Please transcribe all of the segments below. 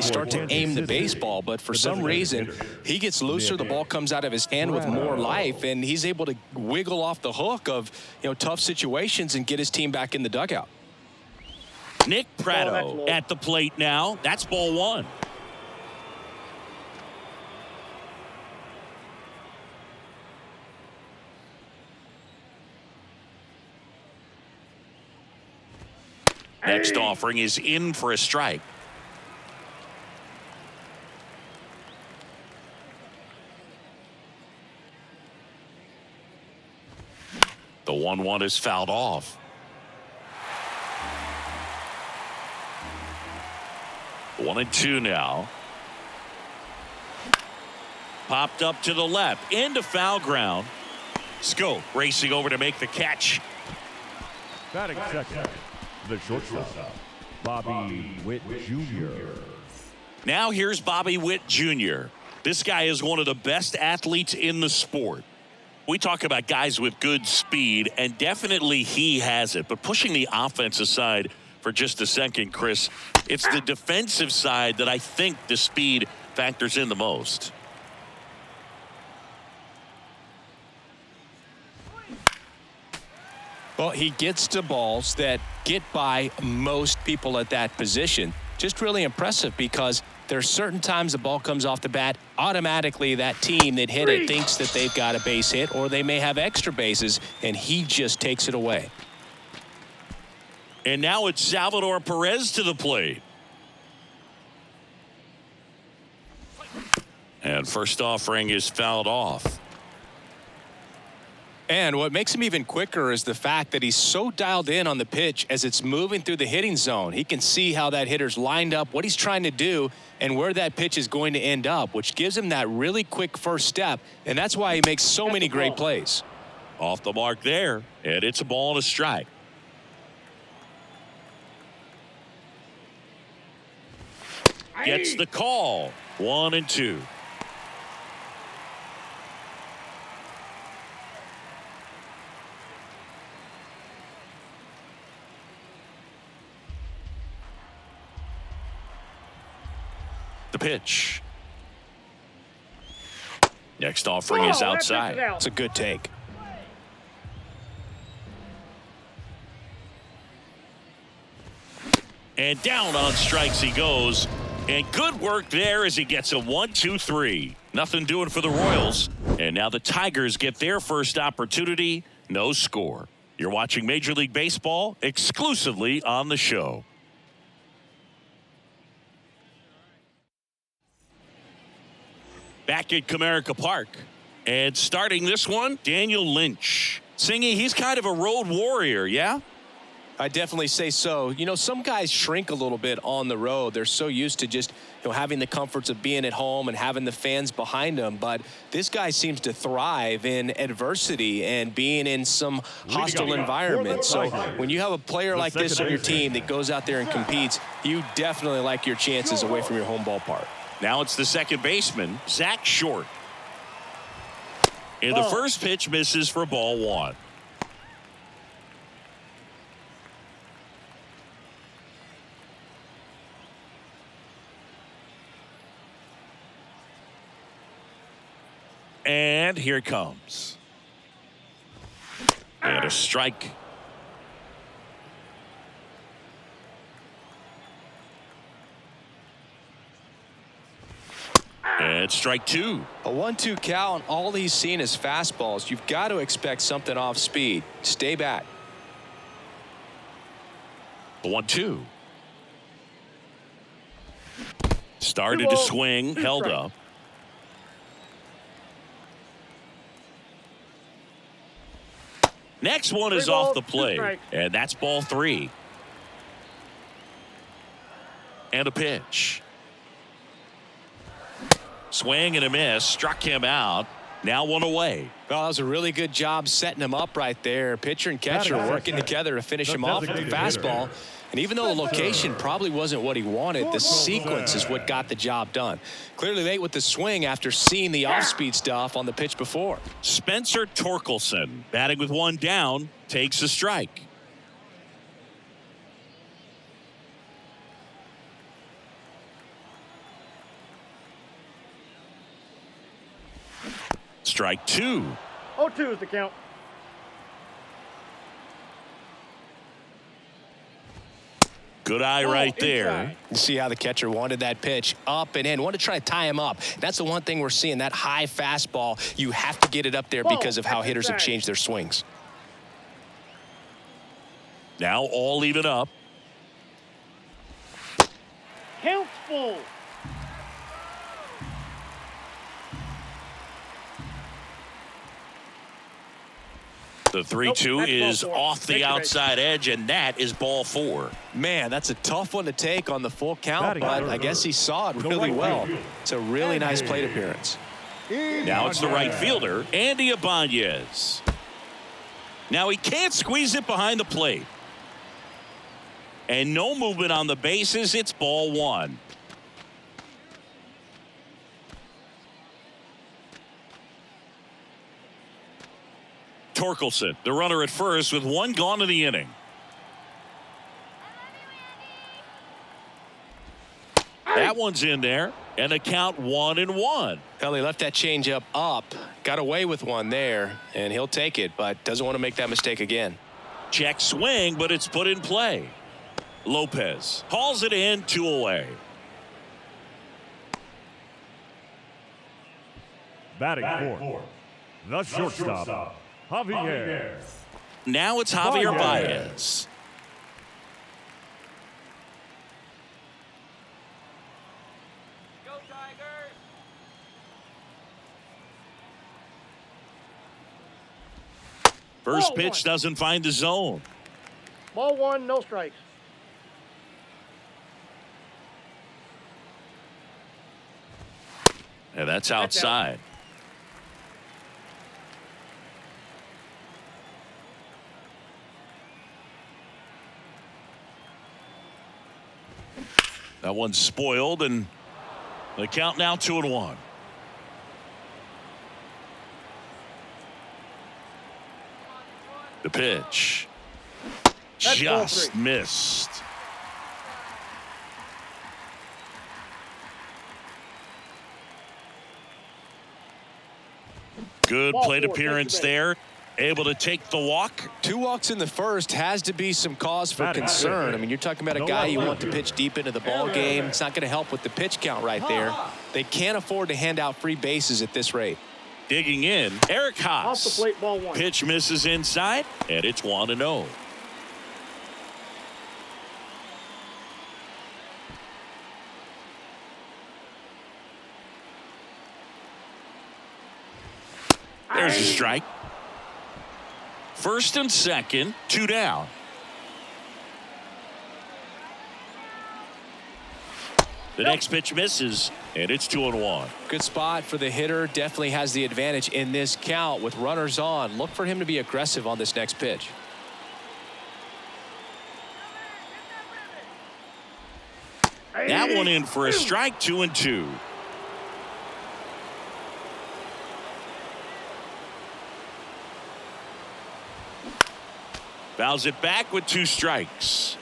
start to aim the baseball, but for some reason, he gets looser, the ball comes out of his hand with more life, and he's able to wiggle off the hook of, tough situations and get his team back in the dugout. Nick Pratto at the plate now. That's ball one. Next offering is in for a strike. The 1-1 is fouled off. 1-2 now. Popped up to the left into foul ground. Scope racing over to make the catch. Batting second, the shortstop, Bobby Witt Jr. Now here's Bobby Witt Jr. This guy is one of the best athletes in the sport. We talk about guys with good speed, and definitely he has it. But pushing the offense aside for just a second, Chris, it's the defensive side that I think the speed factors in the most. Well, he gets to balls that get by most people at that position. Just really impressive because there's certain times the ball comes off the bat, automatically that team that hit it thinks that they've got a base hit, or they may have extra bases, and he just takes it away. And now it's Salvador Perez to the plate. And first offering is fouled off. And what makes him even quicker is the fact that he's so dialed in on the pitch as it's moving through the hitting zone. He can see how that hitter's lined up, what he's trying to do, and where that pitch is going to end up, which gives him that really quick first step, and that's why he makes so many great plays. Off the mark there, and it's a ball and a strike. Gets the call. 1-2. The pitch. Next offering is outside. It's a good take. And down on strikes he goes. And good work there as he gets a 1-2-3. Nothing doing for the Royals. And now the Tigers get their first opportunity. No score. You're watching Major League Baseball exclusively on the show. Back at Comerica Park. And starting this one, Daniel Lynch. Singy, he's kind of a road warrior, yeah? I definitely say so. Some guys shrink a little bit on the road. They're so used to just, having the comforts of being at home and having the fans behind them. But this guy seems to thrive in adversity and being in some hostile environment. So when you have a player like this on your team that goes out there and competes, you definitely like your chances away from your home ballpark. Now it's the second baseman, Zach Short. And the first pitch misses for ball one. And here it comes. And a strike. And strike two. A 1-2 count. All he's seen is fastballs. You've got to expect something off speed. Stay back. 1-2. Started to swing, held up. Next one is off the plate, and that's ball three. And a pitch. Swing and a miss, struck him out. Now one away. Well, that was a really good job setting him up right there. Pitcher and catcher working together to finish him off with the fastball. And even though the location probably wasn't what he wanted, the sequence is what got the job done. Clearly late with the swing after seeing the off-speed stuff on the pitch before. Spencer Torkelson, batting with one down, takes a strike. Strike two. 0-2 is the count. Good eye right there. Inside. You see how the catcher wanted that pitch up and in, wanted to try to tie him up. That's the one thing we're seeing, that high fastball. You have to get it up there because of how hitters have changed their swings. Now all even up. Count full. The 3-2 Nope, is that's ball four. off the Take your outside edge, and that is ball four. Man, that's a tough one to take on the full count, Batting but order. I guess he saw it really well. It's a really nice plate appearance. Now it's the right fielder, Andy Ibanez. Now he can't squeeze it behind the plate. And no movement on the bases. It's ball one. Torkelson, the runner at first with one gone in the inning. That one's in there, and the count 1-1. Well, he left that changeup up, got away with one there, and he'll take it, but doesn't want to make that mistake again. Check swing, but it's put in play. Lopez hauls it in, 2 away. Batting fourth, the shortstop, Javier. Now it's Javier Baez. Baez. First Ball pitch one. doesn't find the zone. Ball one, no strikes. And that's outside. That one's spoiled, and the count now 2-1. The pitch That's ball just three. missed. Good Ball plate four, take appearance the base. there. Able to take the walk. 2 walks in the first has to be some cause for Batting concern. fifth. I mean, you're talking about a guy you want to pitch deep into the ball game. It's not going to help with the pitch count right there. They can't afford to hand out free bases at this rate. Digging in, Eric Off the Haas. plate, ball one. Pitch misses inside, and it's 1-0. There's a strike. First and second, 2 down. The next pitch misses, and it's 2-1. Good spot for the hitter. Definitely has the advantage in this count with runners on. Look for him to be aggressive on this next pitch. That one in for a strike, 2-2. Fouls it back with 2 strikes.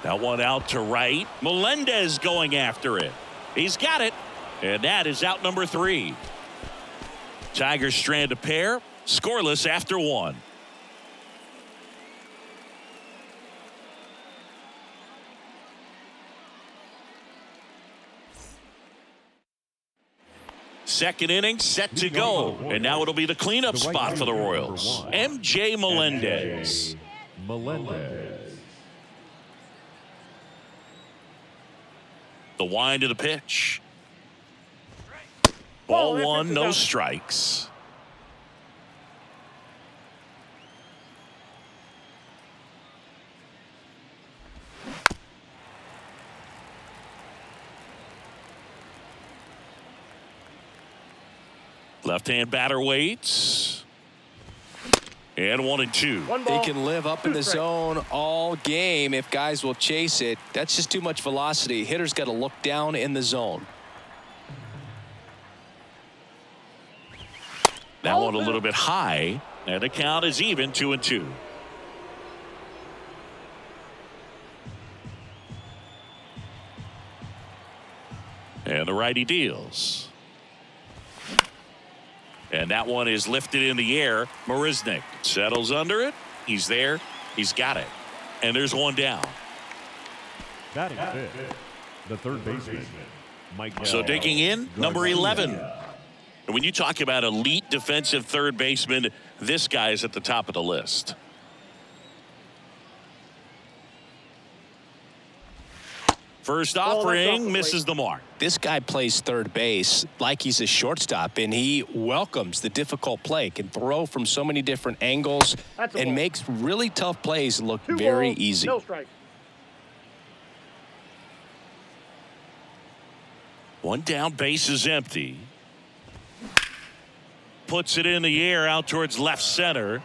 That one out to right. Melendez going after it. He's got it. And that is out number 3. Tigers strand a pair. Scoreless after 1. Second inning set to go. And now it'll be the cleanup spot for the Royals. MJ Melendez. Melendez. The wind of the pitch. Ball, Ball that 1, pitch is no out. strikes. Left-hand batter waits. And 1-2. One They ball. can live up in the 2 strikes. zone all game if guys will chase it. That's just too much velocity. Hitters got to look down in the zone. That one a little bit high. And the count is even, 2-2. And the righty deals. And that one is lifted in the air. Marisnik settles under it. He's there. He's got it. And there's one down. Batting fifth, the third baseman, Mike. So digging in, number 11. And when you talk about elite defensive third baseman, this guy is at the top of the list. First offering misses the mark. This guy plays third base like he's a shortstop, and he welcomes the difficult play, can throw from so many different angles, and makes really tough plays look very easy. No strike. One down, base is empty. Puts it in the air out towards left center.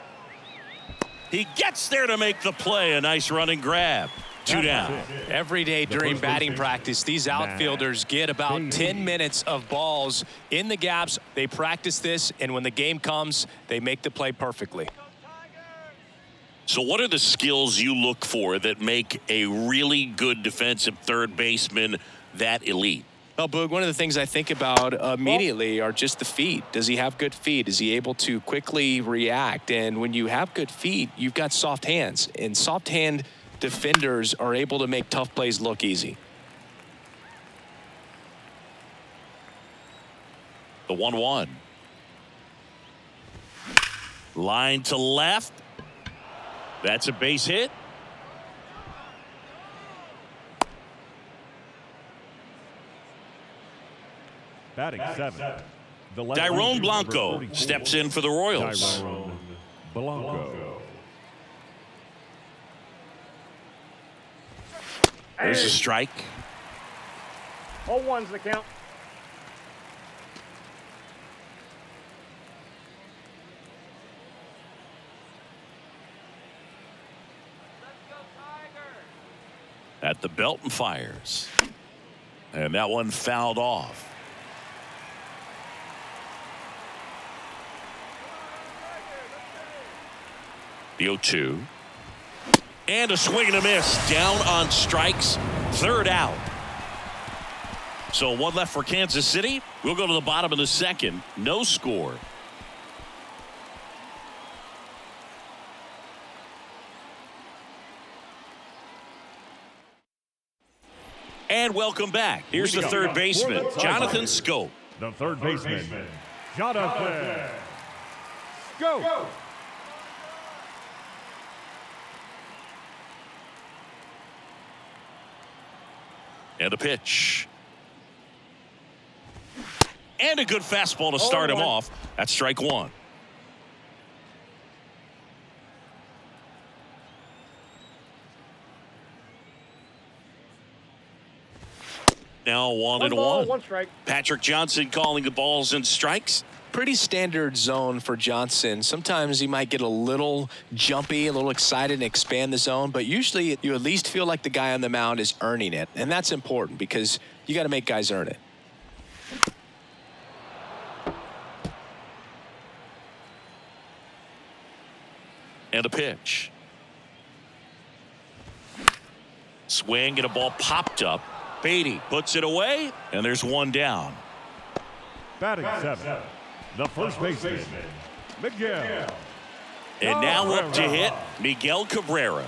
He gets there to make the play. A nice running grab. 2 down. Every day during batting practice, these outfielders get about 10 minutes of balls in the gaps. They practice this, and when the game comes, they make the play perfectly. So what are the skills you look for that make a really good defensive third baseman that elite? Well, Boog, one of the things I think about immediately are just the feet. Does he have good feet? Is he able to quickly react? And when you have good feet, you've got soft hands. And soft hand defenders are able to make tough plays look easy. The 1-1. Line to left. That's a base hit. Batting seventh, the Tyrone Blanco steps in for the Royals. Tyrone Blanco. There's a strike. 0-1's the count. At the belt and fires. And that one fouled off. The 0-2. And a swing and a miss. Down on strikes. Third out. So one left for Kansas City. We'll go to the bottom of the second. No score. And welcome back. Here's the third baseman, Jonathan Scope. The third baseman, Jonathan. Go. And a pitch. And a good fastball to start him off. That's strike one. Now 1-1. 1 strike. Patrick Johnson calling the balls and strikes. Pretty standard zone for Johnson. Sometimes he might get a little jumpy, a little excited and expand the zone, but usually you at least feel like the guy on the mound is earning it. And that's important because you got to make guys earn it. And a pitch. Swing and a ball popped up. Beatty puts it away, and there's one down. Batting seventh, the first baseman, Miguel. And now up to hit, Miguel Cabrera.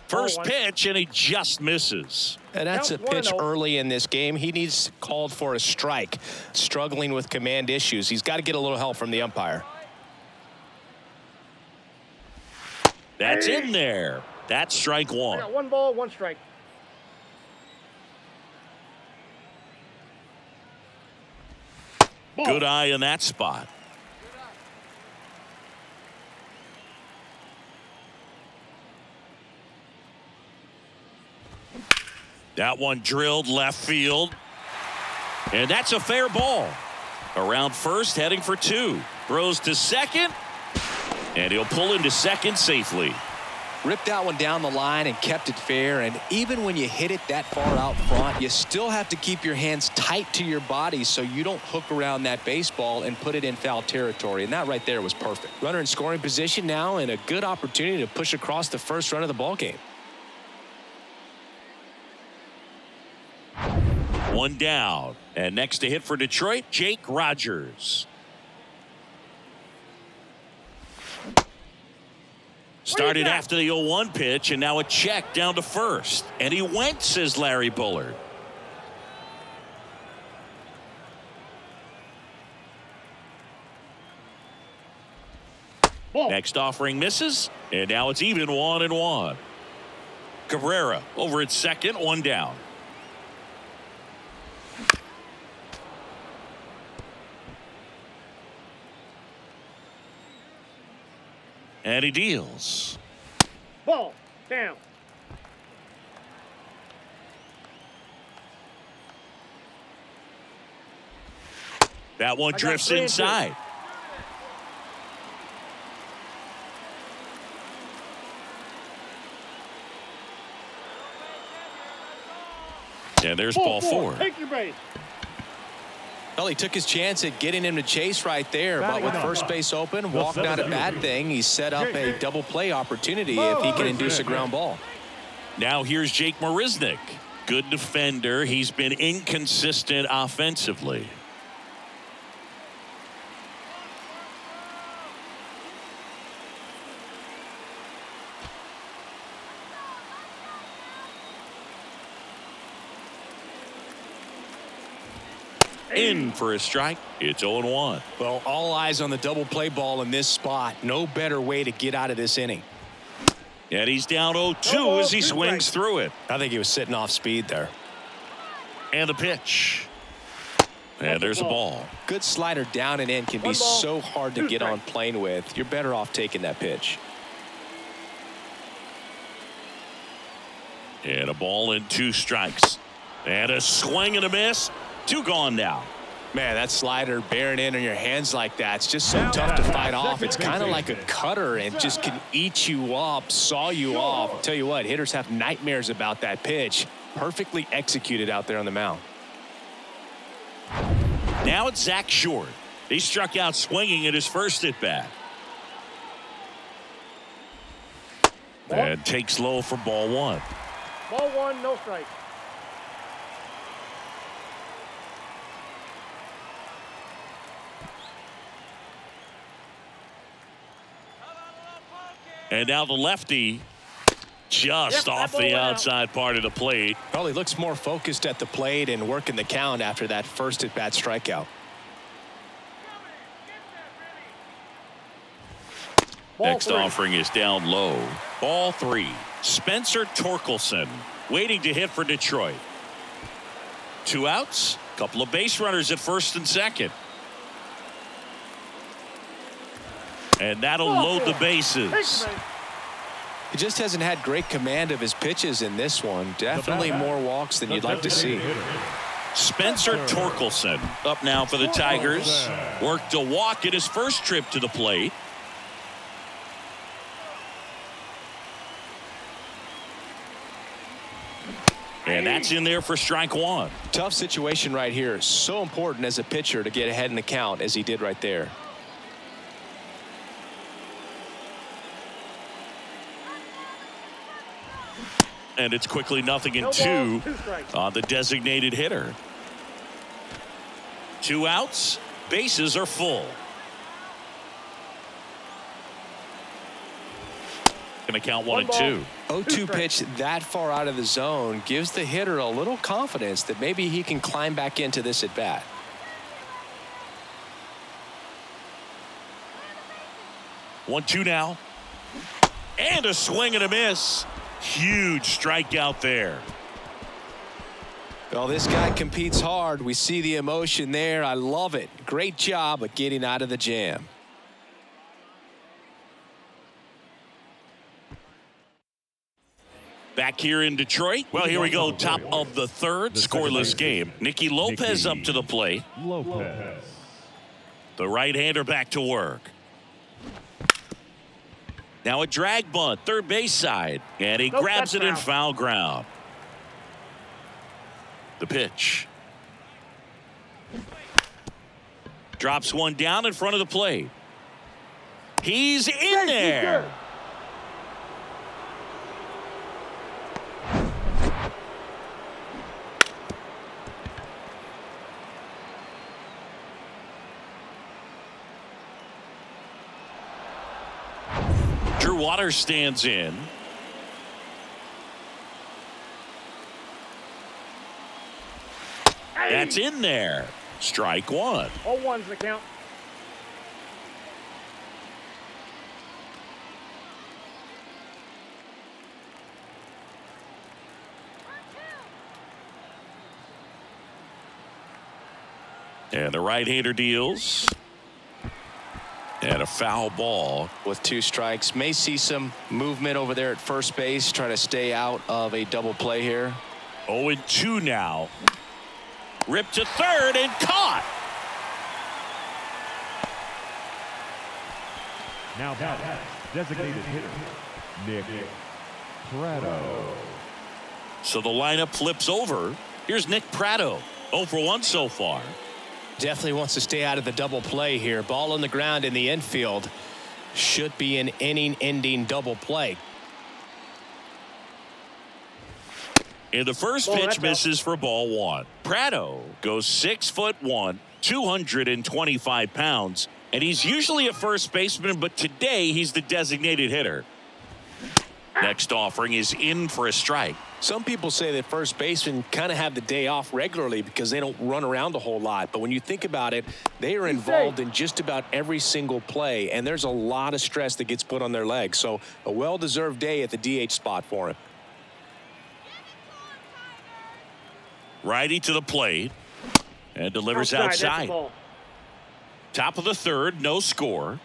First pitch, and he just misses. And that's a pitch early in this game. He needs called for a strike. Struggling with command issues. He's got to get a little help from the umpire. That's in there. That's strike one. I got 1 ball, 1 strike. Good eye in that spot. That one drilled left field. And that's a fair ball. Around first, heading for 2. Throws to second. And he'll pull into second safely. Ripped that one down the line and kept it fair. And even when you hit it that far out front, you still have to keep your hands tight to your body so you don't hook around that baseball and put it in foul territory. And that right there was perfect. Runner in scoring position now, and a good opportunity to push across the first run of the ball game. One down. And next to hit for Detroit, Jake Rogers. Started after the 0-1 pitch, and now a check down to first. And he went, says Larry Bullard. Ball. Next offering misses, and now it's even 1-1. Cabrera over at second, one down. And he deals. Ball. Down. That one drifts inside. And there's ball four. Take your base. Well, he took his chance at getting him to chase right there, but with first base open, walk not a bad thing. He set up a double play opportunity if he can induce a ground ball. Now here's Jake Marisnick. Good defender. He's been inconsistent offensively. In for a strike. It's 0-1. Well, all eyes on the double play ball in this spot. No better way to get out of this inning. And he's down 0-2 as he swings through it. I think he was sitting off speed there. And the pitch. And there's a ball. Good slider down and in can be so hard to get on plane with. You're better off taking that pitch. And a ball and 2 strikes. And a swing and a miss. 2 gone now. Man, that slider bearing in on your hands like that, it's just so tough to fight off. It's kind of like a cutter and just can eat you up, saw you off. I'll tell you what, hitters have nightmares about that pitch. Perfectly executed out there on the mound. Now it's Zach Short. He struck out swinging at his first at bat. And takes low for ball 1. Ball 1, no strike. And now the lefty just off the outside part of the plate. Well, he looks more focused at the plate and working the count after that first at-bat strikeout. Next offering is down low. Ball 3. Spencer Torkelson waiting to hit for Detroit. 2 outs. Couple of base runners at first and second. And that'll load the bases. He just hasn't had great command of his pitches in this one. Definitely more walks than you'd like to see. Spencer Torkelson up now for the Tigers. Worked a walk at his first trip to the plate. And that's in there for strike 1. Tough situation right here. So important as a pitcher to get ahead in the count as he did right there. And it's quickly 0-2 on the designated hitter. 2 outs. Bases are full. Going to count 1 and 2. 0-2 pitch that far out of the zone gives the hitter a little confidence that maybe he can climb back into this at bat. One, 2 now. And a swing and a miss. Huge strikeout there. Well, this guy competes hard. We see the emotion there. I love it. Great job of getting out of the jam. Back here in Detroit. Well, here we go. Top of the third. Scoreless game. Nicky Lopez up to the plate. The right-hander back to work. Now a drag bunt, third base side. And he Nope, grabs that's it in foul. foul ground. The pitch. Drops one down in front of the plate. He's in there. Drew Waters stands in. That's in there. Strike one. 0-1's the count. And the right-hander deals. And a foul ball. With 2 strikes, may see some movement over there at first base, trying to stay out of a double play here. 0-2 now. Ripped to third and caught. Now that designated hitter, Nick Prado. So the lineup flips over. Here's Nick Prado. 0 for 1 so far. Definitely wants to stay out of the double play here. Ball on the ground in the infield. Should be an inning-ending double play. And the first pitch misses for ball one. Prado goes 6'1", 225 pounds, and he's usually a first baseman, but today he's the designated hitter. Next offering is in for a strike. Some people say that first basemen kind of have the day off regularly because they don't run around a whole lot. But when you think about it, they are involved in just about every single play, and there's a lot of stress that gets put on their legs. So a well-deserved day at the DH spot for him. Righty to the plate and delivers outside. Top of the third, no score.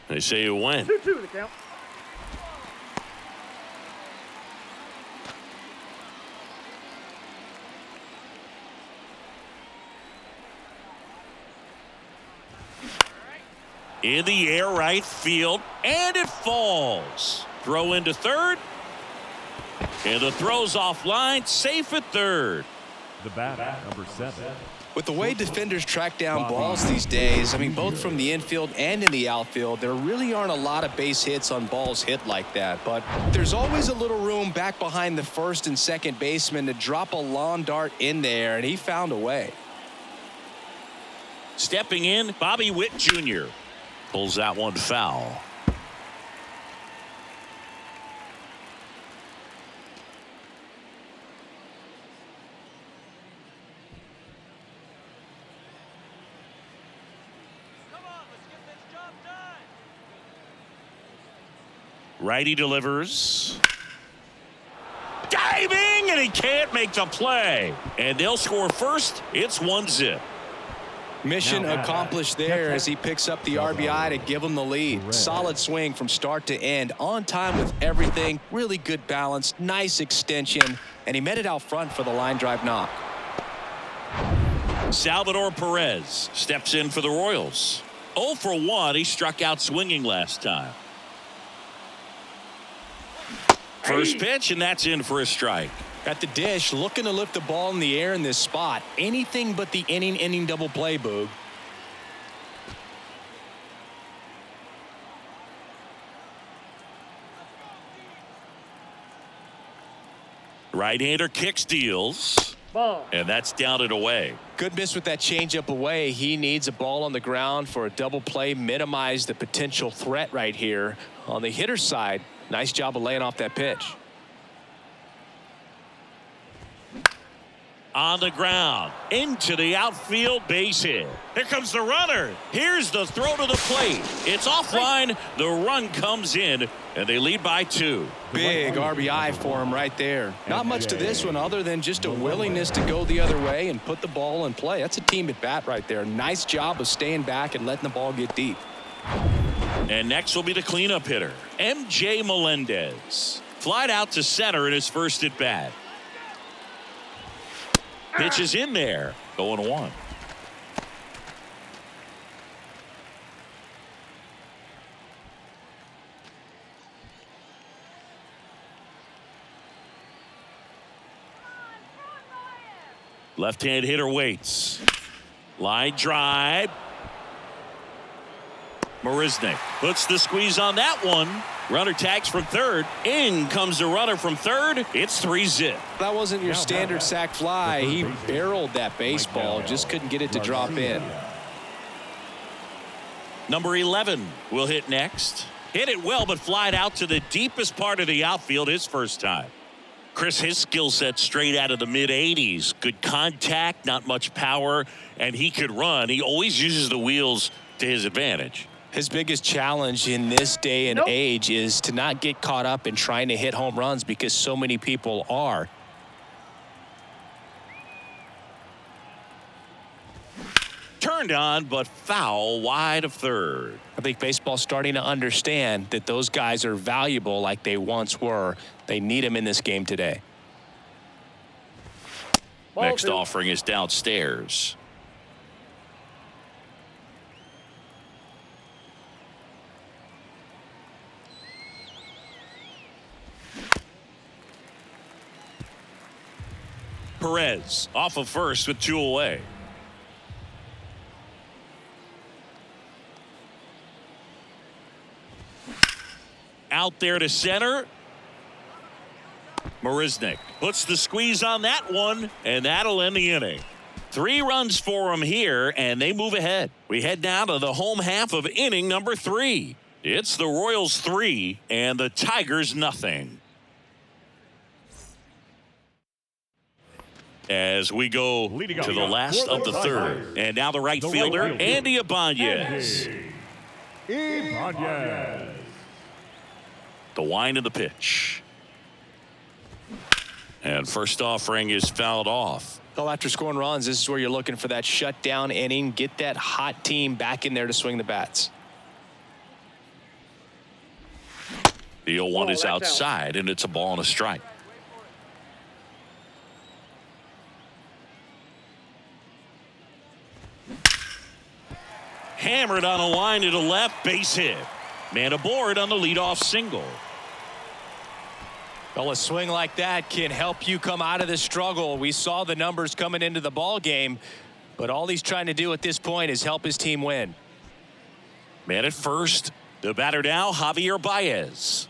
They say you win. 2-2 the count. In the air, right field, and it falls. Throw into third. And the throw's offline, safe at third. The batter, number 7. With the way defenders track down balls these days, I mean, both from the infield and in the outfield, there really aren't a lot of base hits on balls hit like that. But there's always a little room back behind the first and second baseman to drop a lawn dart in there, and he found a way. Stepping in, Bobby Witt Jr. pulls that one foul. Righty delivers. Diving, and he can't make the play. And they'll score first. It's 1-0. Mission accomplished there as he picks up the RBI to give him the lead. Solid swing from start to end. On time with everything. Really good balance. Nice extension. And he met it out front for the line drive knock. Salvador Perez steps in for the Royals. 0 for 1. He struck out swinging last time. First pitch, and that's in for a strike. At the dish, looking to lift the ball in the air in this spot. Anything but the inning double play, Boog. Right-hander kicks, deals. Ball. And that's down and away. Good miss with that changeup away. He needs a ball on the ground for a double play. Minimize the potential threat right here. On the hitter's side, nice job of laying off that pitch. On the ground, into the outfield, base hit. Here comes the runner. Here's the throw to the plate. It's offline. The run comes in, and they lead by 2. Big RBI for him right there. Not much to this one other than just a willingness to go the other way and put the ball in play. That's a team at bat right there. Nice job of staying back and letting the ball get deep. And next will be the cleanup hitter, MJ Melendez. Flied out to center in his first at bat. Pitch is in there. 0-1. Left-hand hitter waits. Line drive. Marisnik puts the squeeze on that one. Runner tags from third. In comes the runner from third. It's 3-zip. That wasn't your standard sac fly. He barreled that baseball, just couldn't get it to drop in. Number 11 will hit next. Hit it well, but flied out to the deepest part of the outfield his first time. Chris, his skill set straight out of the mid-80s. Good contact, not much power, and he could run. He always uses the wheels to his advantage. His biggest challenge in this day and age is to not get caught up in trying to hit home runs because so many people are. Turned on, but foul wide of third. I think baseball's starting to understand that those guys are valuable like they once were. They need them in this game today. Next offering is downstairs. Perez off of first with 2 away. Out there to center. Marisnik puts the squeeze on that one, and that'll end the inning. 3 runs for him here, and they move ahead. We head now to the home half of inning number 3. It's the Royals 3 and the Tigers nothing. As we go to the last of the third. And now the right fielder, Andy Ibanez. The wind of the pitch. And first offering is fouled off. Well, after scoring runs, this is where you're looking for that shutdown inning. Get that hot team back in there to swing the bats. The 0-1 is outside, and it's a ball and a strike. Hammered on a line to the left, base hit. Man aboard on the leadoff single. Well, a swing like that can help you come out of the struggle. We saw the numbers coming into the ball game, but all he's trying to do at this point is help his team win. Man at first. The batter now, Javier Baez.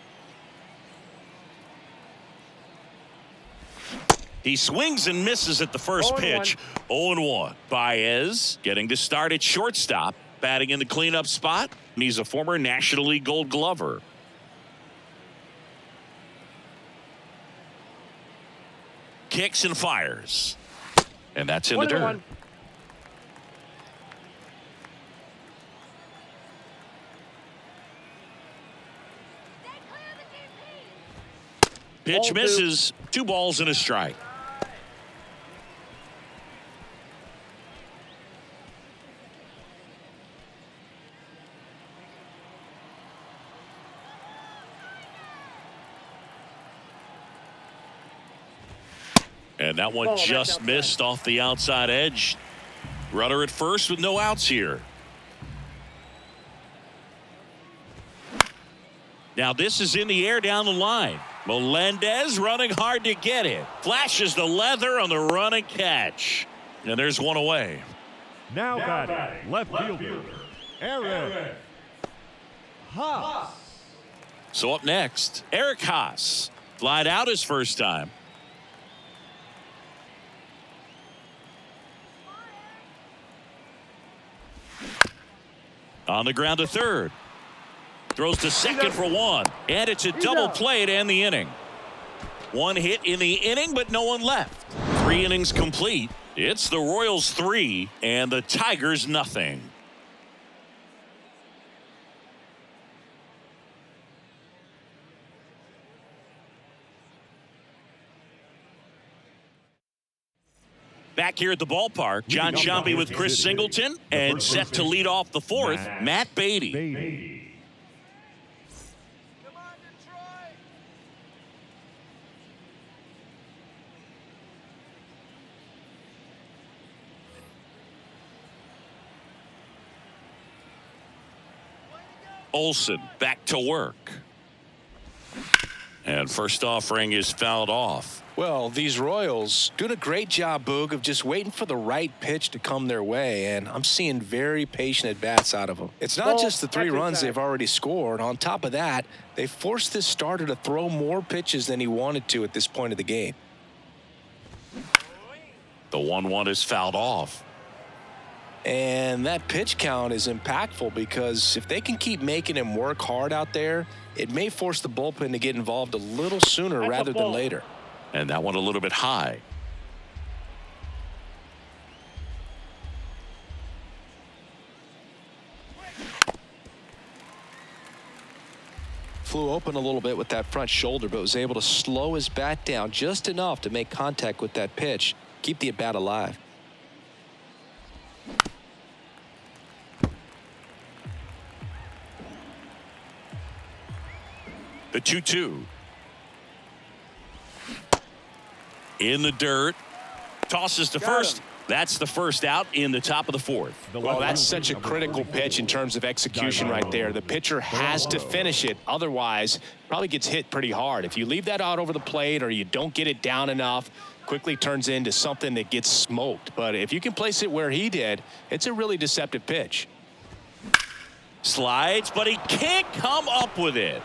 He swings and misses at the first pitch. 0-1. Baez getting to start at shortstop, batting in the cleanup spot. And he's a former National League Gold Glover. Kicks and fires. And that's in the dirt. Pitch misses. 2 balls and a strike. And that one just missed off the outside edge. Runner at first with no outs here. Now this is in the air down the line. Melendez running hard to get it. Flashes the leather on the run and catch. And there's one away. Now batting, left fielder, Eric Haas. So up next, Eric Haas. Flied out his first time. On the ground to third. Throws to second for 1. And it's a double play to end the inning. 1 hit in the inning, but no one left. 3 innings complete. It's the Royals 3 and the Tigers nothing. Back here at the ballpark, John Sciambi with Chris Singleton, and set to lead off the 4th, Matt Beatty. Olsen back to work. And first offering is fouled off. Well, these Royals doing a great job, Boog, of just waiting for the right pitch to come their way, and I'm seeing very patient at-bats out of them. It's not just the 3 runs they've already scored. On top of that, they forced this starter to throw more pitches than he wanted to at this point of the game. The 1-1 is fouled off. And that pitch count is impactful because if they can keep making him work hard out there, it may force the bullpen to get involved a little sooner rather than later. And that one a little bit high. Flew open a little bit with that front shoulder, but was able to slow his bat down just enough to make contact with that pitch, keep the at-bat alive. The 2-2. In the dirt. Tosses to first. That's the first out in the top of the 4th. Well, that's such a critical pitch in terms of execution right there. The pitcher has to finish it. Otherwise, probably gets hit pretty hard. If you leave that out over the plate or you don't get it down enough, quickly turns into something that gets smoked. But if you can place it where he did, it's a really deceptive pitch. Slides, but he can't come up with it.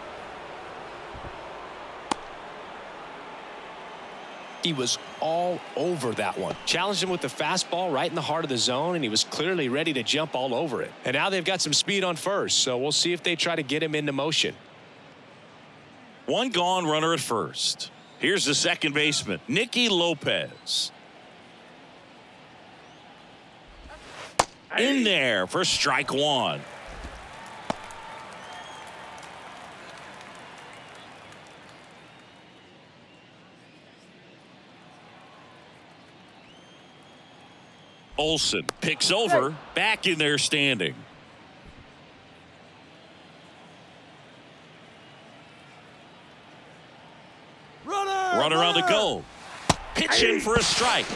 He was all over that one. Challenged him with the fastball right in the heart of the zone, and he was clearly ready to jump all over it. And now they've got some speed on first, so we'll see if they try to get him into motion. 1 gone, runner at first. Here's the second baseman, Nicky Lopez. In there for strike 1. Olsen picks over, back in there standing. Runner on the go. Pitch in for a strike.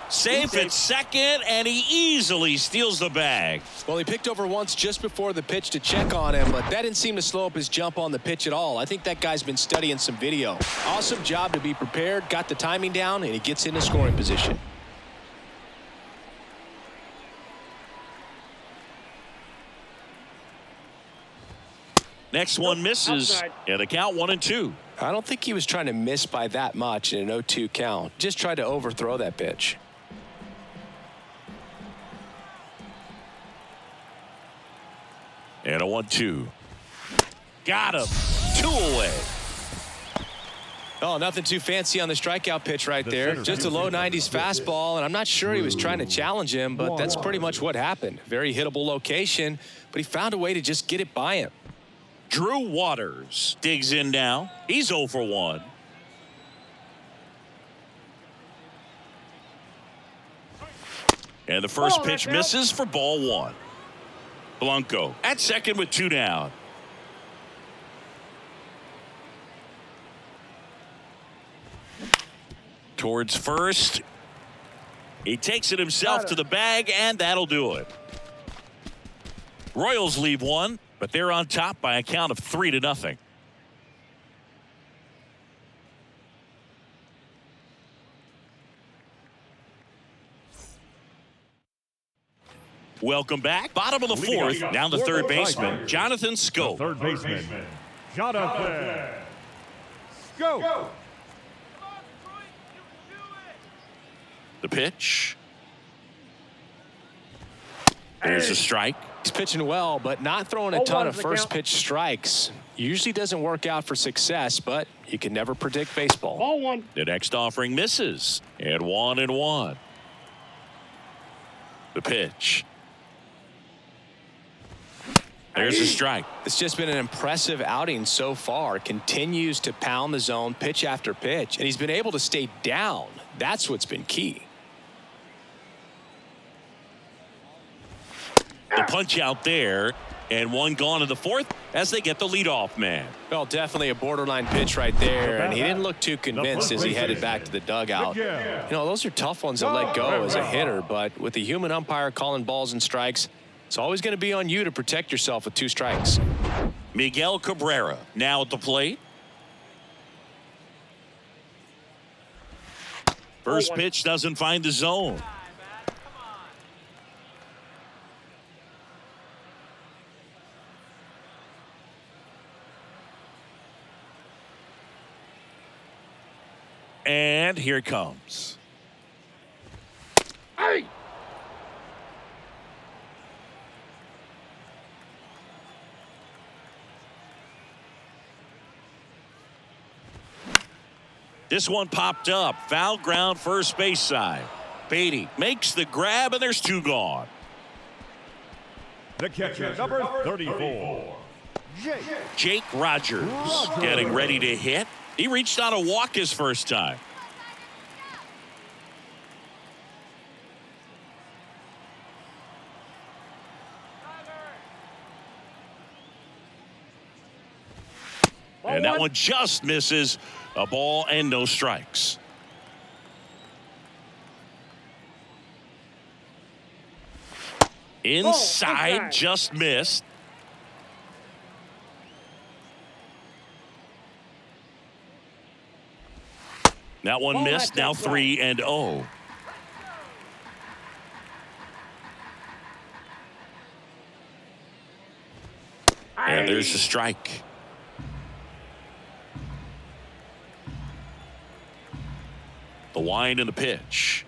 Safe at second, and he easily steals the bag. Well, he picked over once just before the pitch to check on him, but that didn't seem to slow up his jump on the pitch at all. I think that guy's been studying some video. Awesome job to be prepared, got the timing down, and he gets into scoring position. Next one misses, and the count 1-2. I don't think he was trying to miss by that much in an 0-2 count. Just tried to overthrow that pitch. And a 1-2. Got him. 2 away. Oh, nothing too fancy on the strikeout pitch right there. Just a low 90s fastball, and I'm not sure he was trying to challenge him, but that's pretty much what happened. Very hittable location, but he found a way to just get it by him. Drew Waters digs in now. He's 0 for 1. And the first pitch misses for ball 1. Blanco at second with 2 down. Towards first. He takes it himself to the bag, and that'll do it. Royals leave 1. But they're on top by a count of 3-0. Welcome back. Bottom of the 4th. Down to third baseman, Jonathan Scope. Third baseman, Jonathan Scope. The pitch. There's a strike. He's pitching well, but not throwing a ton of first pitch strikes. Usually doesn't work out for success, but you can never predict baseball. Ball 1. The next offering misses. And 1-1. The pitch. There's a strike. It's just been an impressive outing so far. Continues to pound the zone pitch after pitch, and he's been able to stay down. That's what's been key. The punch out there, and 1 gone in the 4th as they get the leadoff man. Well, definitely a borderline pitch right there, and he didn't look too convinced as he headed back to the dugout. You know, those are tough ones to let go as a hitter, but with the human umpire calling balls and strikes, it's always going to be on you to protect yourself with 2 strikes. Miguel Cabrera now at the plate. First pitch doesn't find the zone. And here it comes. Hey! This one popped up. Foul ground, first base side. Beatty makes the grab, and there's two gone. The catcher, number 34. Jake Rogers getting ready to hit. He reached on a walk his first time. And that one just misses. A ball and no strikes. Inside, just missed. That one missed. Now 3-0. And there's the strike. The wind and the pitch.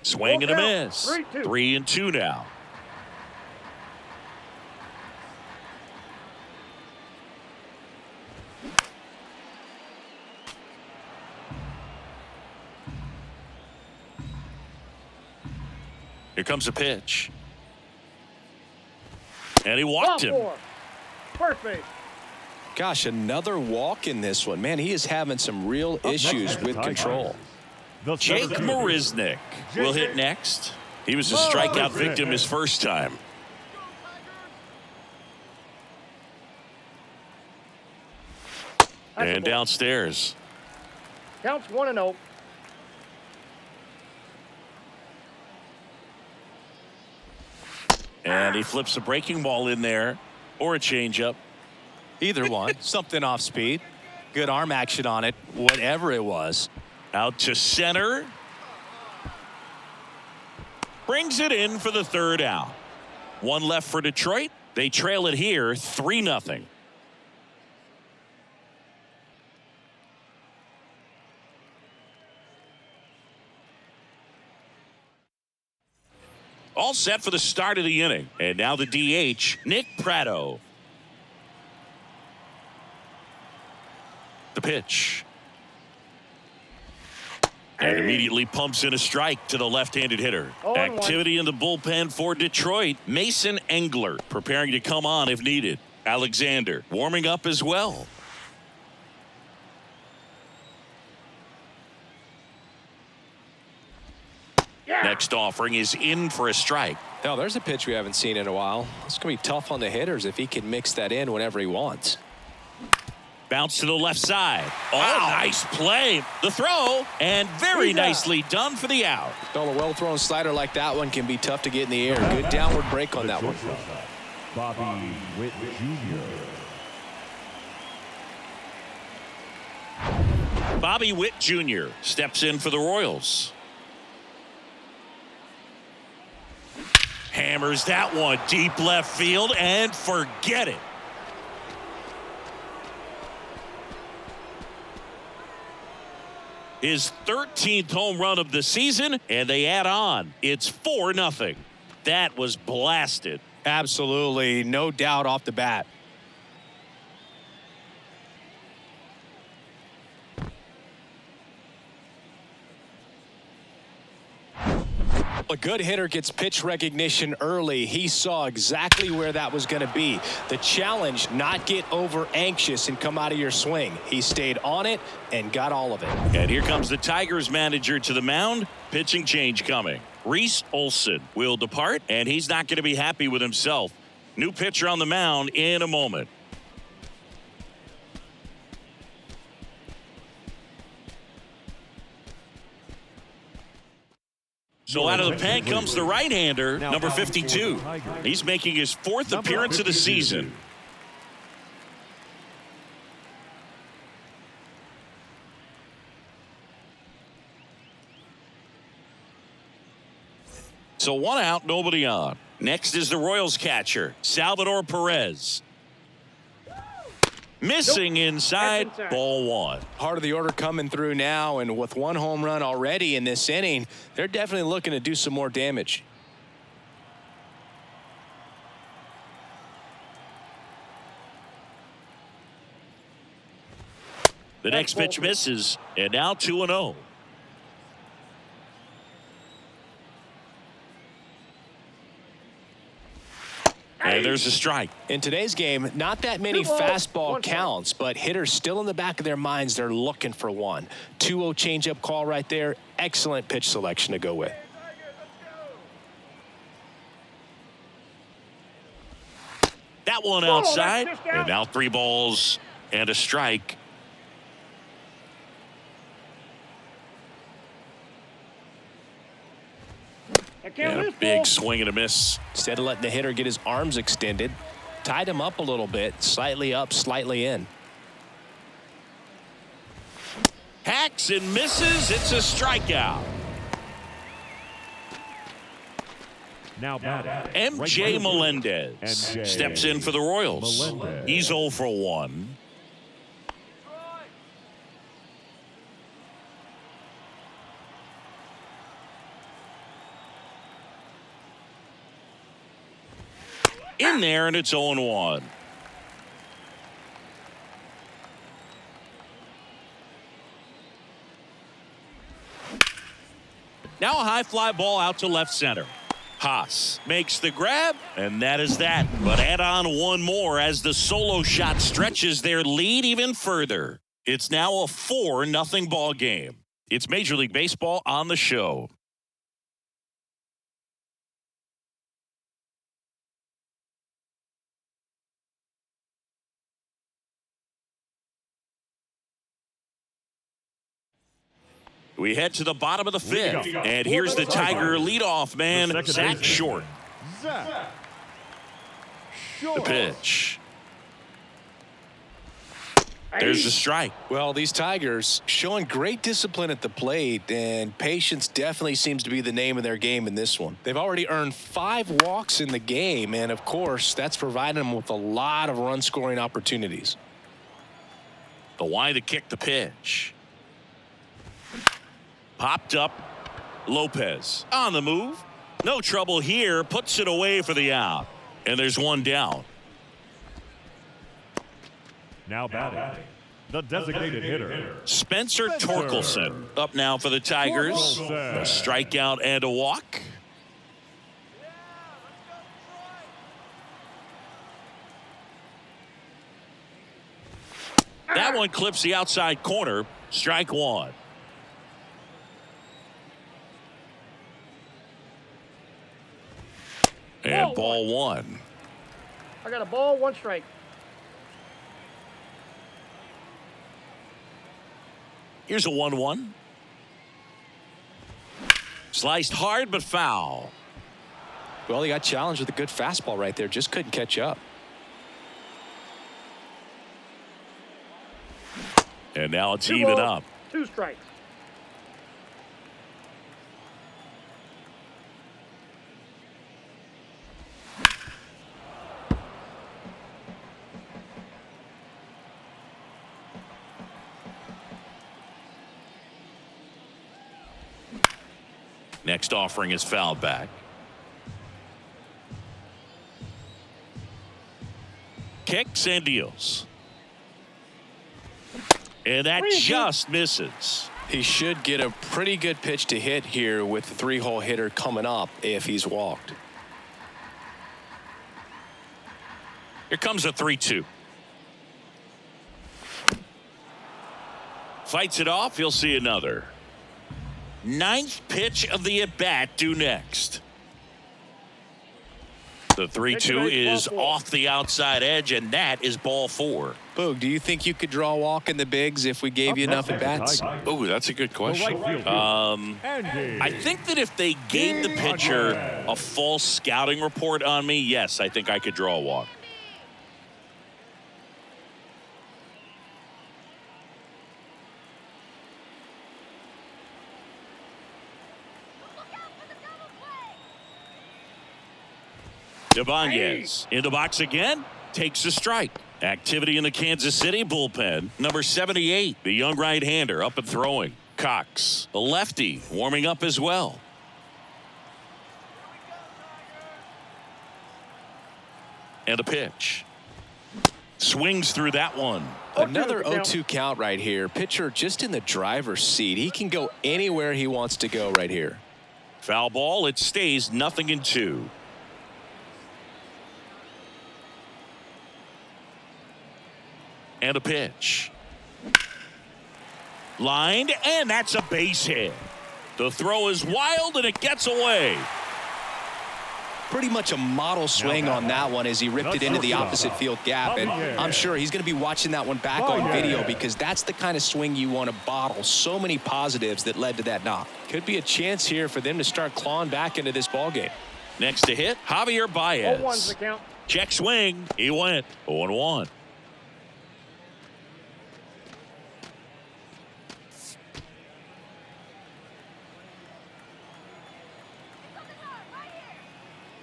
Swing and a miss. 3-2 now. Here comes a pitch. And he walked him. First base. Gosh, another walk in this one. Man, he is having some real issues with control. Jake Marisnick will hit next. He was a strikeout victim his first time. And downstairs. Counts 1-0. And he flips a breaking ball in there or a changeup. Either one. Something off speed. Good arm action on it. Whatever it was. Out to center. Brings it in for the third out. One left for Detroit. They trail it here 3-0. All set for the start of the inning. And now the DH, Nick Pratto. The pitch. And immediately pumps in a strike to the left-handed hitter. Activity in the bullpen for Detroit. Mason Engler preparing to come on if needed. Alexander warming up as well. Next offering is in for a strike. Oh, there's a pitch we haven't seen in a while. It's going to be tough on the hitters if he can mix that in whenever he wants. Bounce to the left side. Oh, nice play. The throw, and very nicely done for the out. Well, a well-thrown slider like that one can be tough to get in the air. Good downward break on that one. Bobby Witt Jr. Bobby Witt Jr. steps in for the Royals. Hammers that one deep left field and forget it. His 13th home run of the season, and they add on. It's 4-0. That was blasted. Absolutely, no doubt off the bat. A good hitter gets pitch recognition early. He saw exactly where that was going to be. The challenge, not get over anxious and come out of your swing. He stayed on it and got all of it. And here comes the Tigers manager to the mound. Pitching change coming. Reese Olson will depart, and he's not going to be happy with himself. New pitcher on the mound in a moment. So out of the pen comes the right-hander, number 52. He's making his 4th appearance of the season. It's a 1 out, nobody on. Next is the Royals catcher, Salvador Perez. Missing inside, ball 1. Part of the order coming through now, and with 1 home run already in this inning, they're definitely looking to do some more damage. The next pitch misses, and now 2-0. And there's a strike. In today's game, not that many fastball counts, but hitters still in the back of their minds, they're looking for one. 2-0 changeup call right there. Excellent pitch selection to go with. That one outside, and now 3 balls and a strike. And a big swing and a miss. Instead of letting the hitter get his arms extended, tied him up a little bit, slightly up, slightly in. Hacks and misses. It's a strikeout. Now batting. MJ Melendez steps in for the Royals. He's 0 for 1. In there, and it's 0-1. Now a high fly ball out to left center. Haas makes the grab, and that is that. But add on one more as the solo shot stretches their lead even further. It's now a 4-0 ball game. It's Major League Baseball on the show. We head to the bottom of the 5th, and here's the Tiger leadoff man, Zach Short. The pitch. There's a strike. Well, these Tigers showing great discipline at the plate, and patience definitely seems to be the name of their game in this one. They've already earned 5 walks in the game, and of course, that's providing them with a lot of run-scoring opportunities. The wide to kick the pitch. Popped up. Lopez on the move. No trouble here. Puts it away for the out. And there's one down. Now batting. The designated hitter. Spencer Torkelson up now for the Tigers. A strikeout and a walk. That one clips the outside corner. Strike 1. And ball 1. I got a ball, 1 strike. Here's a 1-1. Sliced hard but foul. Well, he got challenged with a good fastball right there. Just couldn't catch up. And now it's even up. 2 strikes. Next offering is fouled back. Kicks and deals. And that just misses. He should get a pretty good pitch to hit here with the 3-hole hitter coming up if he's walked. Here comes a 3-2. Fights it off. He'll see another. 9th pitch of the at-bat due next. The 3-2 is off the outside edge, and that is ball 4. Boog, do you think you could draw a walk in the bigs if we gave you enough at-bats? Oh, that's a good question. I think that if they gave the pitcher a false scouting report on me, yes, I think I could draw a walk. Ibanez in the box again. Takes a strike. Activity in the Kansas City bullpen. Number 78, the young right-hander, up and throwing. Cox, the lefty, warming up as well. And a pitch. Swings through that one. Another 0-2 count right here. Pitcher just in the driver's seat. He can go anywhere he wants to go right here. Foul ball. It stays 0-2. And a pitch. Lined, and that's a base hit. The throw is wild, and it gets away. Pretty much a model swing on that one as he ripped it into the opposite field gap. And I'm sure he's going to be watching that one back on video because that's the kind of swing you want to bottle. So many positives that led to that knock. Could be a chance here for them to start clawing back into this ball game. Next to hit, Javier Baez. 0-1's the count. Check swing. He went 0-1.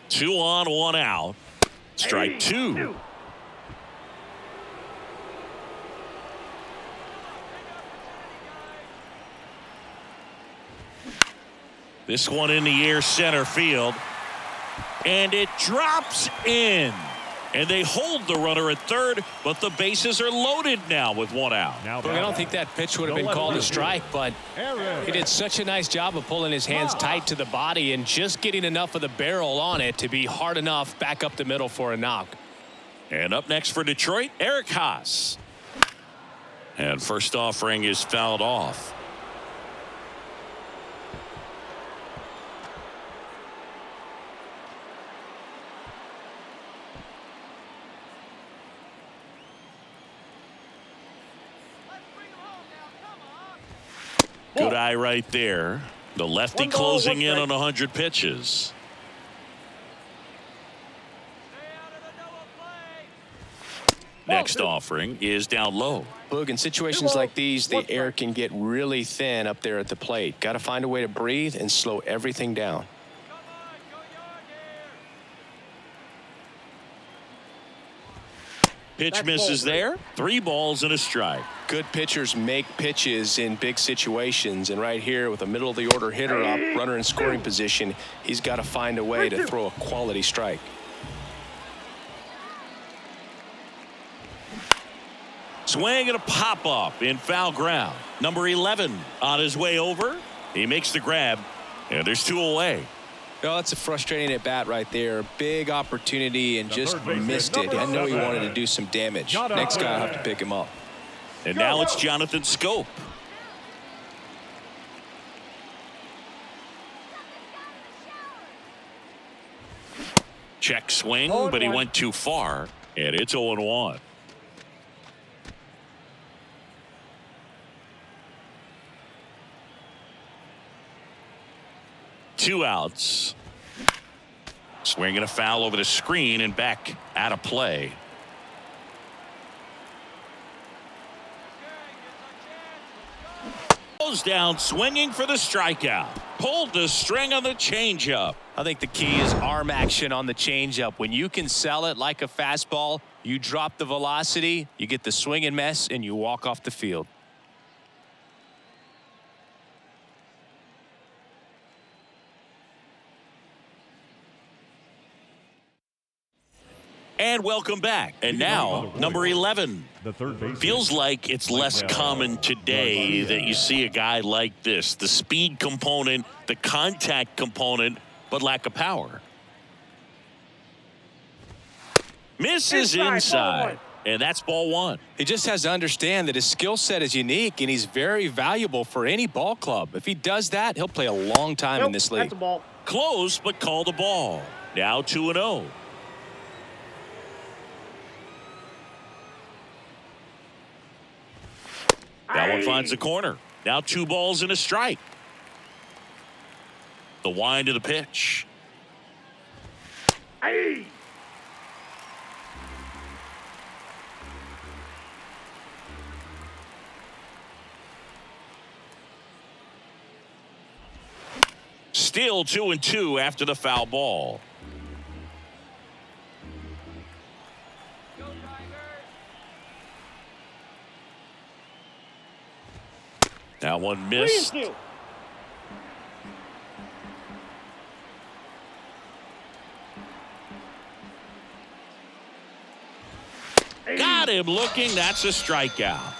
Two on, one out. Strike two. This one in the air, center field. And it drops in. And they hold the runner at third, but the bases are loaded now with one out. I don't think that pitch would have been called a strike, but he did such a nice job of pulling his hands tight to the body and just getting enough of the barrel on it to be hard enough back up the middle for a knock. And up next for Detroit, Eric Haas. And first offering is fouled off. Good eye right there. The lefty closing in on 100 pitches. Next offering is down low. Boog, in situations like these, the air can get really thin up there at the plate. Got to find a way to breathe and slow everything down. Pitch misses there. 3 balls and a strike. Good pitchers make pitches in big situations, and right here with a middle of the order hitter up, runner in scoring position, he's got to find a way to throw a quality strike. Swing and a pop up in foul ground. Number 11 on his way over. He makes the grab, and there's 2 away. Oh, that's a frustrating at bat right there. Big opportunity and just missed it. I know he wanted to do some damage. Next guy will have to pick him up. And now it's Jonathan Scope. Check swing, but he went too far, and it's 0-1. Two outs. Swinging a foul over the screen and back out of play. Goes down swinging for the strikeout. Pulled the string on the changeup. I think the key is arm action on the changeup. When you can sell it like a fastball, you drop the velocity, you get the swing and miss, and you walk off the field. And welcome back. And now, number 11. The third base Feels like it's less common today that you see a guy like this. The speed component, the contact component, but lack of power. Misses inside. And that's ball 1. He just has to understand that his skill set is unique and he's very valuable for any ball club. If he does that, he'll play a long time in this league. That's a ball. Close, but called a ball. Now 2-0. That one finds the corner. Now 2 balls and a strike. The wind of the pitch. Hey. Still 2-2 after the foul ball. That one missed. Greenfield. Got him looking. That's a strikeout.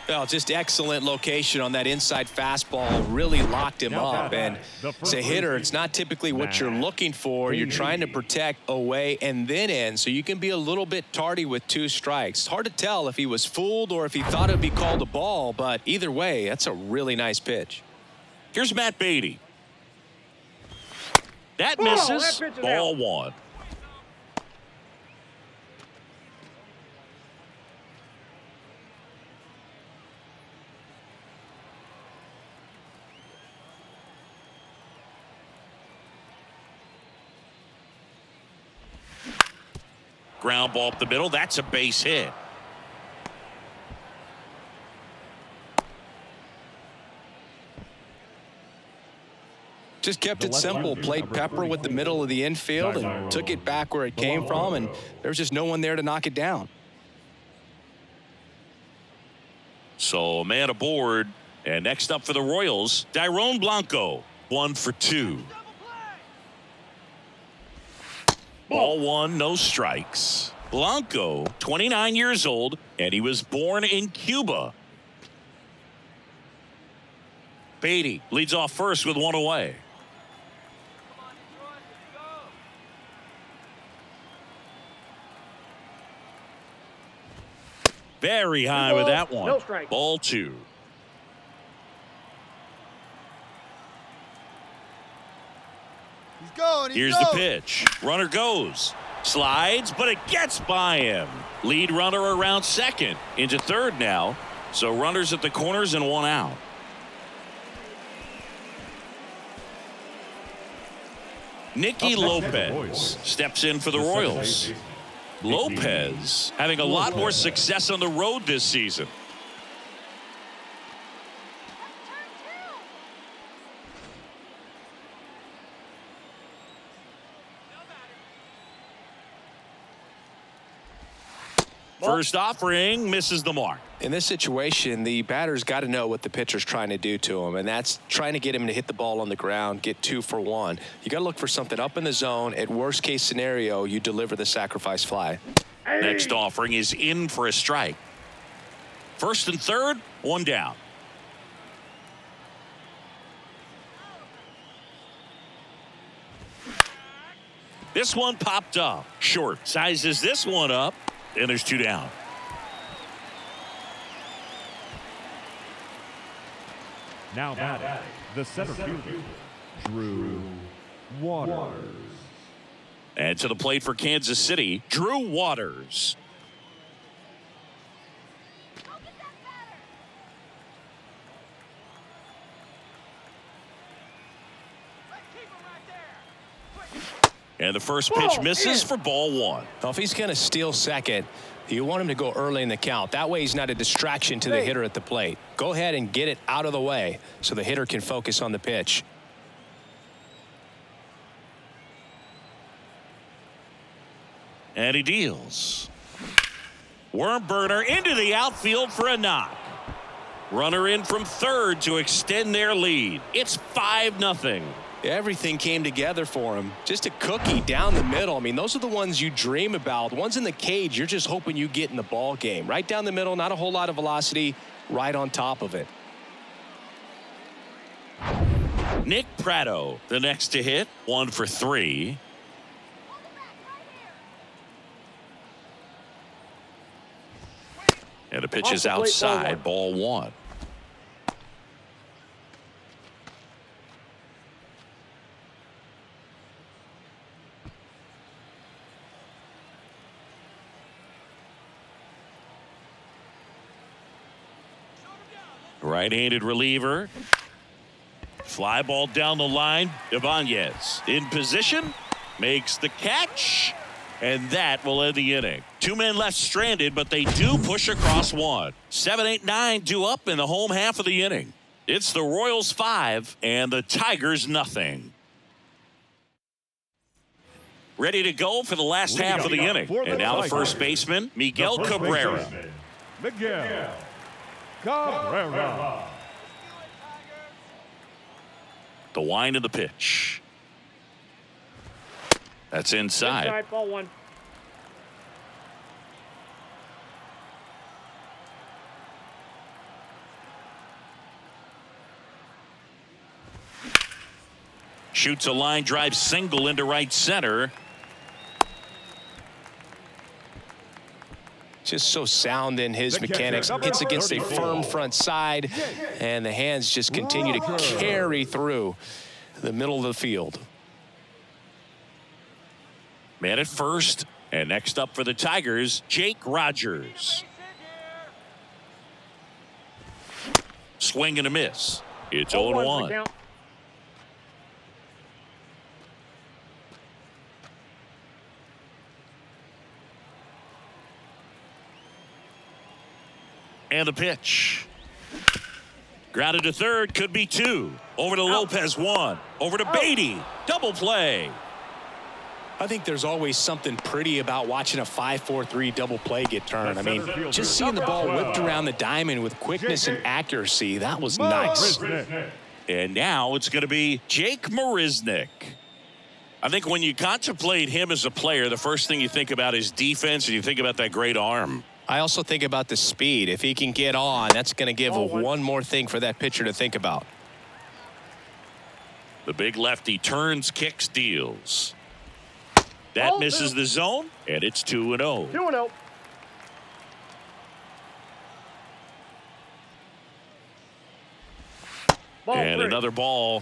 Well, just excellent location on that inside fastball. Really locked him up. And as a hitter, it's not typically what you're looking for. You're trying to protect away and then in, so you can be a little bit tardy with 2 strikes. It's hard to tell if he was fooled or if he thought it would be called a ball, but either way, that's a really nice pitch. Here's Matt Beatty. That misses. That pitch is Ball out. 1. Ground ball up the middle. That's a base hit. Just kept it simple. Played pepper with the middle of the infield and took it back where it came from, and there was just no one there to knock it down. So, man aboard. And next up for the Royals, Dairon Blanco. 1 for 2. Ball 1, no strikes. Blanco, 29 years old, and he was born in Cuba. Beatty leads off first with 1 away. Very high with that one. No strike. Ball 2. Here's the pitch. Runner goes. Slides, but it gets by him. Lead runner around second. Into third now. So runners at the corners and 1 out. Nicky Lopez steps in for the Royals. Lopez having a lot more success on the road this season. First offering misses the mark. In this situation, the batter's got to know what the pitcher's trying to do to him, and that's trying to get him to hit the ball on the ground, get 2 for 1. You got to look for something up in the zone. At worst case scenario, you deliver the sacrifice fly. Next offering is in for a strike. First and third, 1 down. This one popped up short. Sizes this one up, and there's 2 down. Now batting, the center fielder, Drew Waters. And to the plate for Kansas City, Drew Waters. And the first pitch misses for ball 1. Now, if he's going to steal second, you want him to go early in the count. That way he's not a distraction to the hitter at the plate. Go ahead and get it out of the way so the hitter can focus on the pitch. And he deals. Worm burner into the outfield for a knock. Runner in from third to extend their lead. It's 5-0. Everything came together for him. Just a cookie down the middle. I mean, those are the ones you dream about. The ones in the cage, you're just hoping you get in the ball game. Right down the middle, not a whole lot of velocity, right on top of it. Nick Pratto, the next to hit, 1 for 3. And the pitch is outside, ball 1. Right-handed reliever. Fly ball down the line. Ibanez in position. Makes the catch. And that will end the inning. 2 men left stranded, but they do push across 1. 7, 8, 9 due up in the home half of the inning. It's the Royals 5 and the Tigers nothing. Ready to go for the last half of the inning. And now the first baseman, Miguel Cabrera. Miguel Cabrera. The wind of the pitch. That's inside. Inside, ball one. Shoots a line drive single into right center. Just so sound in his mechanics. Hits against a firm front side, and the hands just continue to carry through the middle of the field. Man at first, and next up for the Tigers, Jake Rogers. Swing and a miss. It's 0-1. And the pitch. Grounded to third, could be two. Over to Lopez, one. Over to Beatty, double play. I think there's always something pretty about watching a 5-4-3 double play get turned. I mean, just seeing the ball whipped around the diamond with quickness and accuracy, that was nice. And now it's going to be Jake Marisnick. I think when you contemplate him as a player, the first thing you think about is defense, and you think about that great arm. I also think about the speed. If he can get on, that's going to give one more thing for that pitcher to think about. The big lefty turns, kicks, deals. That misses the zone, and it's 2-0. 2-0. And another ball.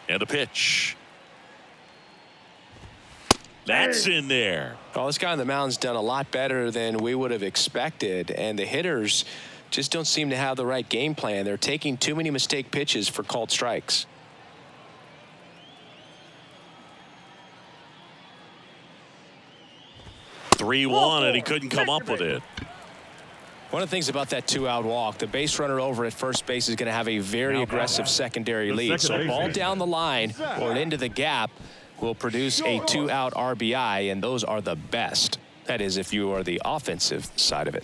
And the pitch. That's in there. Well, this guy on the mound's done a lot better than we would have expected, and the hitters just don't seem to have the right game plan. They're taking too many mistake pitches for called strikes. (3-1), and he couldn't come up with it. One of the things about that two-out walk, the base runner over at first base is going to have a very aggressive secondary lead. So ball down the line or into the gap will produce a two-out RBI, and those are the best. That is, if you are the offensive side of it.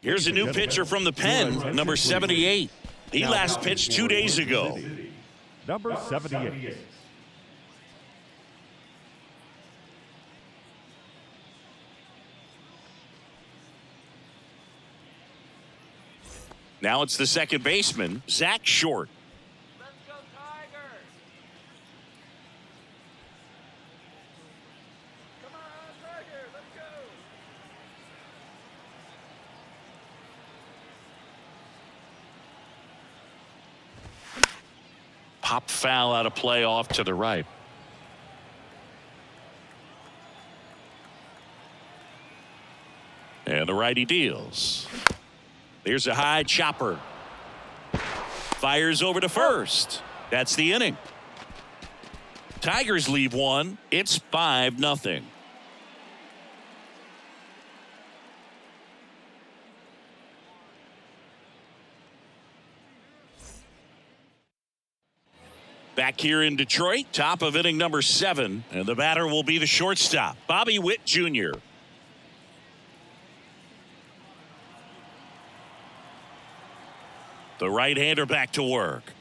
Here's a new pitcher from the pen, number 78. He last pitched 2 days ago. Number 78. Now it's the second baseman, Zach Short. Let's go, Tigers! Come on, Tigers, let's go! Pop foul out of play off to the right. And the righty deals. Here's a high chopper. Fires over to first. That's the inning. Tigers leave one. It's 5-0. Back here in Detroit, top of inning number 7, and the batter will be the shortstop, Bobby Witt Jr. The right-hander back to work.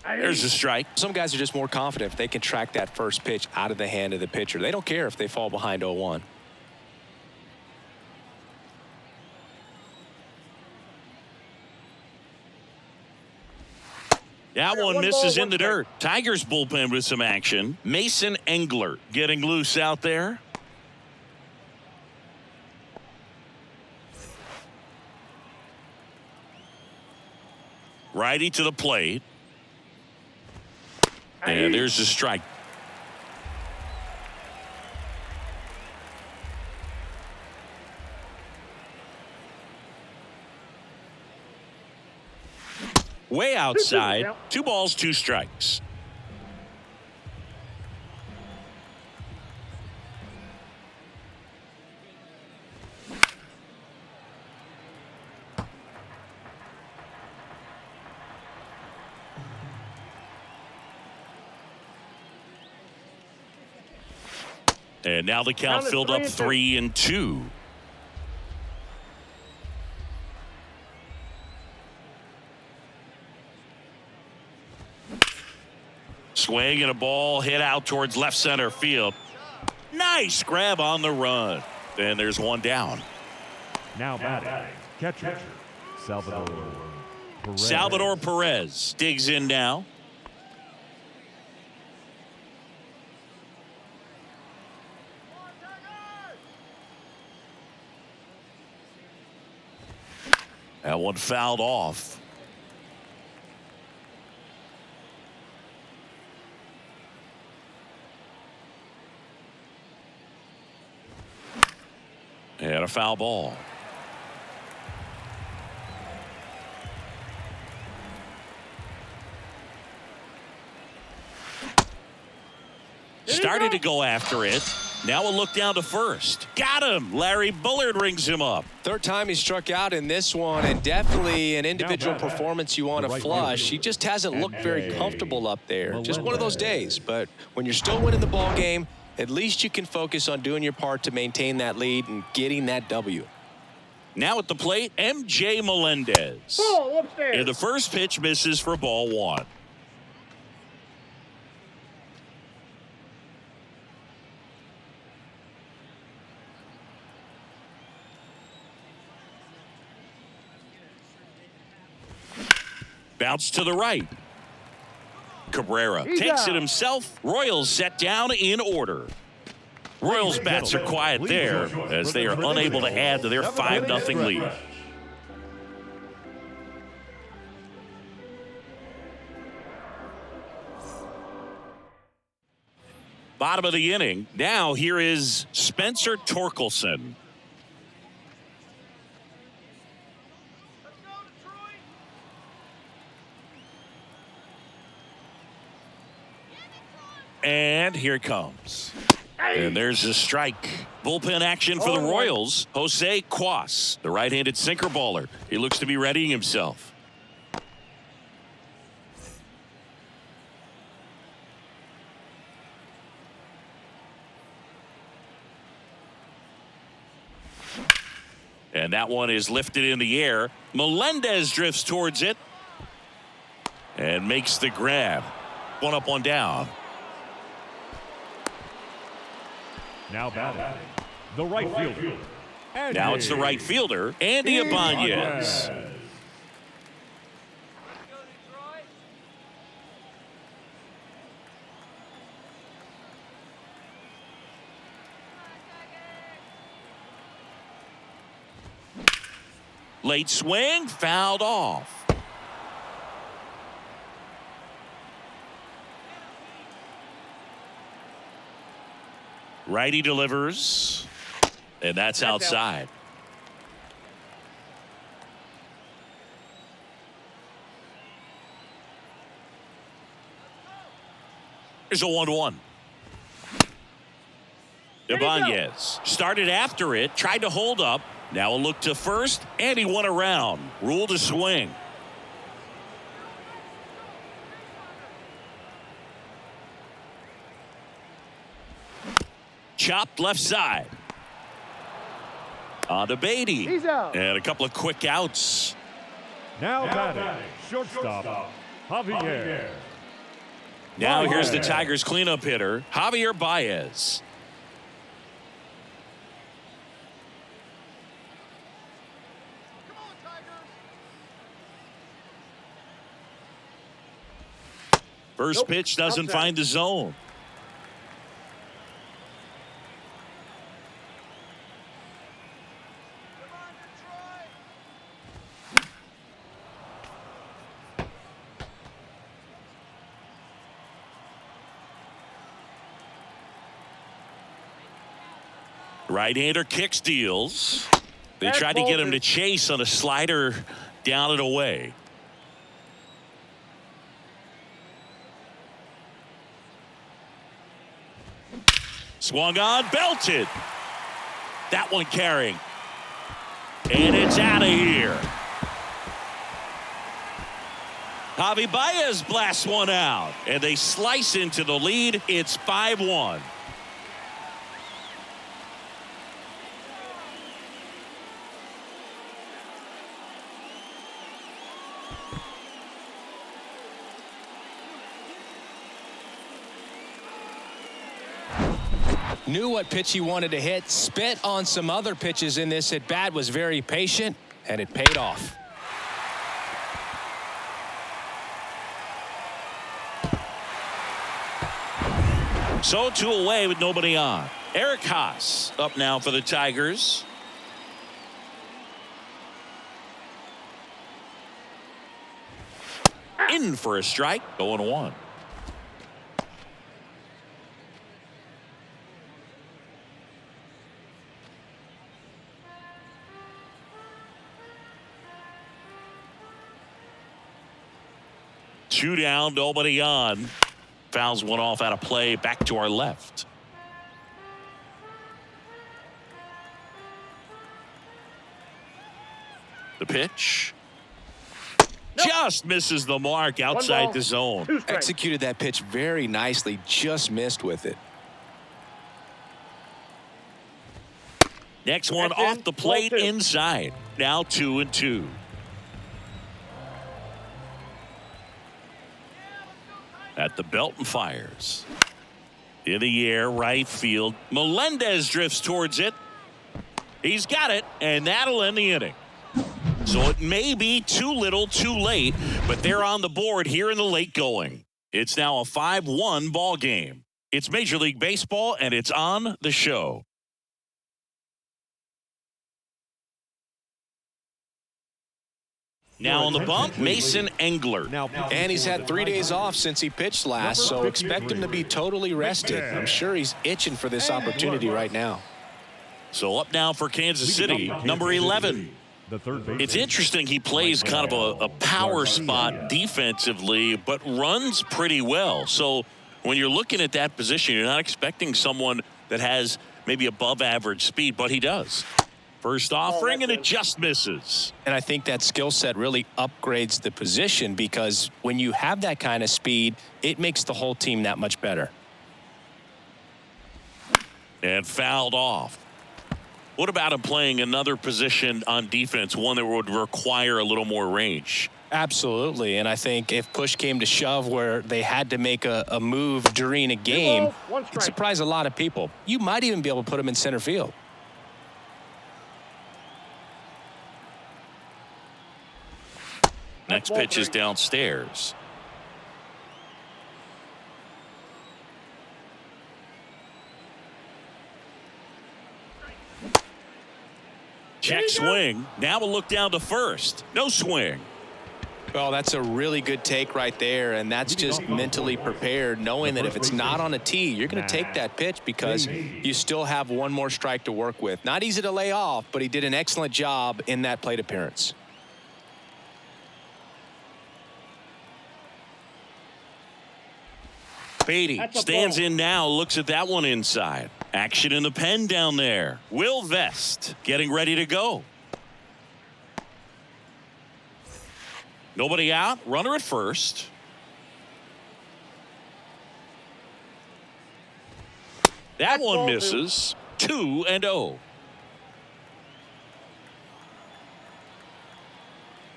There's a strike. Some guys are just more confident if they can track that first pitch out of the hand of the pitcher. They don't care if they fall behind 0-1. That one misses in the dirt. Tigers bullpen with some action. Mason Engler getting loose out there. Righty to the plate. And there's the strike. Way outside. 2 balls, 2 strikes. And now the count Count is filled up 3-2. Swing and a ball hit out towards left center field. Nice grab on the run. And there's one down. Now batting, catcher, Salvador Perez. Salvador Perez digs in now. That one fouled off. And a foul ball. Started to go after it. Now a look down to first. Got him. Larry Bullard rings him up. Third time he struck out in this one, and definitely an individual performance you want to flush. He just hasn't looked very comfortable up there. Just one of those days. But when you're still winning the ball game, at least you can focus on doing your part to maintain that lead and getting that W. Now at the plate, M.J. Melendez. Ball upstairs. And the first pitch misses for ball one. Bounce to the right. Cabrera takes it himself. Royals set down in order. Royals bats are quiet there as they are unable to add to their 5-0 lead. Bottom of the inning. Now here is Spencer Torkelson. And here it comes. And there's a strike. Bullpen action for the Royals. Jose Cuas, the right-handed sinker baller. He looks to be readying himself. And that one is lifted in the air. Melendez drifts towards it and makes the grab. One up, one down. Now batting, the right fielder. Now it's the right fielder, Andy Ibanez. Late swing, fouled off. Righty delivers, and that's outside. Here's a 1-1. Ibanez started after it, tried to hold up. Now a look to first, and he went around. Ruled a swing. Chopped left side. On to Beatty. He's out. And a couple of quick outs. Now batting, shortstop, Javier. Now here's the Tigers cleanup hitter, Javier Baez. First pitch doesn't find the zone. Right-hander kicks, deals. They tried to get him to chase on a slider down and away. Swung on, belted. That one carrying. And it's out of here. Javi Baez blasts one out. And they slice into the lead. It's 5-1. Knew what pitch he wanted to hit, spit on some other pitches in this at bat, was very patient, and it paid off. So 2 away with nobody on. Eric Haas up now for the Tigers. In for a strike, 0-1. Two down, nobody on. Fouls one off out of play, back to our left. The pitch. Nope. Just misses the mark outside the zone. Executed that pitch very nicely, just missed with it. Next one off the plate inside. Now 2-2. At the belt and fires. In the air, right field. Melendez drifts towards it. He's got it, and that'll end the inning. So it may be too little, too late, but they're on the board here in the late going. It's now a 5-1 ball game. It's Major League Baseball, and it's on the show. Now on the bump, Mason Engler. And he's had 3 days off since he pitched last, so expect him to be totally rested. I'm sure he's itching for this opportunity right now. So up now for Kansas City, number 11. It's interesting he plays kind of a power spot defensively, but runs pretty well. So when you're looking at that position, you're not expecting someone that has maybe above average speed, but he does. First offering, and it just misses. And I think that skill set really upgrades the position because when you have that kind of speed, it makes the whole team that much better. And fouled off. What about him playing another position on defense, one that would require a little more range? Absolutely, and I think if push came to shove where they had to make a move during a game, it'd surprise a lot of people. You might even be able to put him in center field. Next pitch is downstairs. Check swing. Now we'll look down to first. No swing. Well, that's a really good take right there, and that's just mentally prepared, knowing that if it's not on a tee, you're going to take that pitch because you still have one more strike to work with. Not easy to lay off, but he did an excellent job in that plate appearance. Beatty stands in now, looks at that one inside. Action in the pen down there. Will Vest getting ready to go. Nobody out. Runner at first. That one misses. 2-0.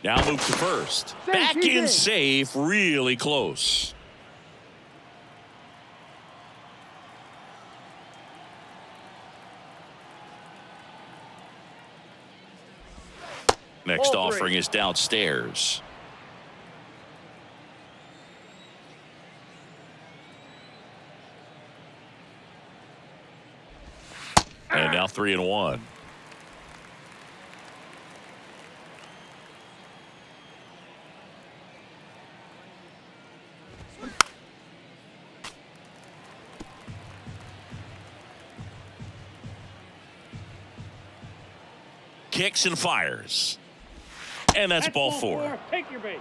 Now move to first. Back in safe. Really close. Next offering is downstairs. And now 3-1. Kicks and fires. And that's ball 4. Take your base.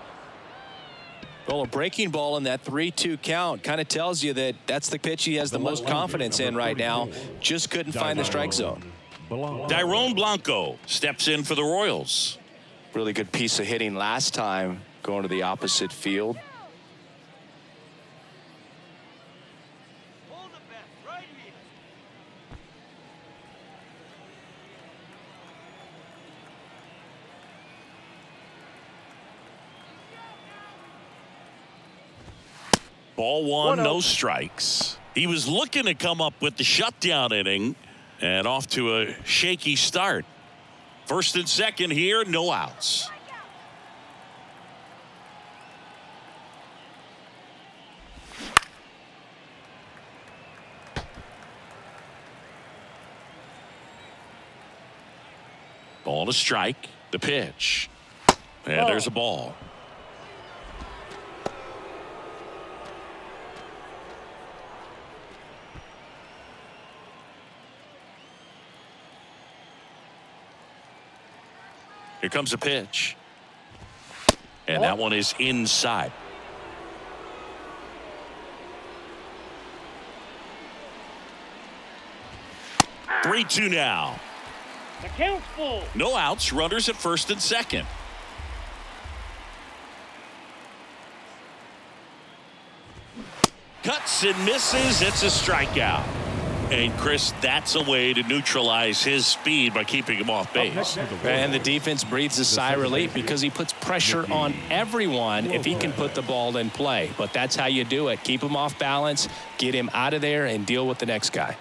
Well, a breaking ball in that 3-2 count kind of tells you that that's the pitch he has the most confidence in right now. Just couldn't find the strike zone. Dairon Blanco steps in for the Royals. Really good piece of hitting last time, going to the opposite field. Hold it back, right here. Ball 1, no strikes. He was looking to come up with the shutdown inning and off to a shaky start. First and second here, no outs. Ball to strike. The pitch. And there's a ball. Here comes a pitch. And that one is inside. Three, 2 now. The count's full. No outs, runners at first and second. Cuts and misses. It's a strikeout. And Chris, that's a way to neutralize his speed by keeping him off base. And the defense breathes a sigh of relief because he puts pressure on everyone if he can put the ball in play. But that's how you do it. Keep him off balance, get him out of there, and deal with the next guy.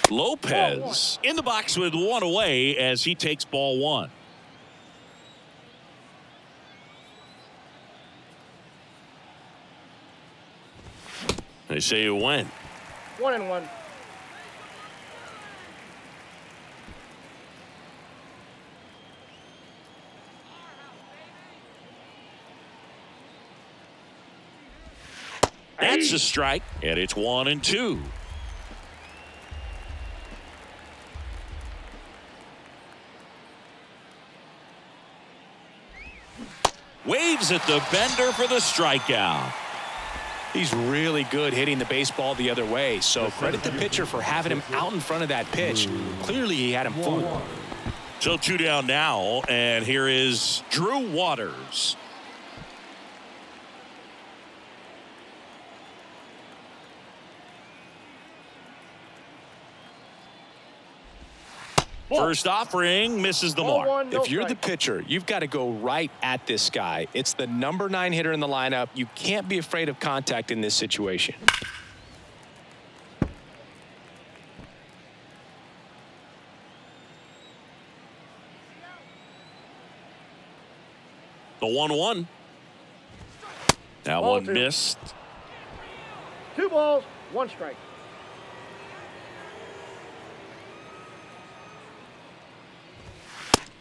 Lopez in the box with one away as he takes ball one. They say you win. 1-1. That's a strike, and it's 1-2. Waves at the bender for the strikeout. He's really good hitting the baseball the other way, so credit the pitcher for having him out in front of that pitch. Clearly, he had him fooled. So 2 down now, and here is Drew Waters. First offering misses the mark. If you're the pitcher, you've got to go right at this guy. It's the number 9 hitter in the lineup. You can't be afraid of contact in this situation. The 1-1. That Ball one 2. missed. 2 balls, 1 strike.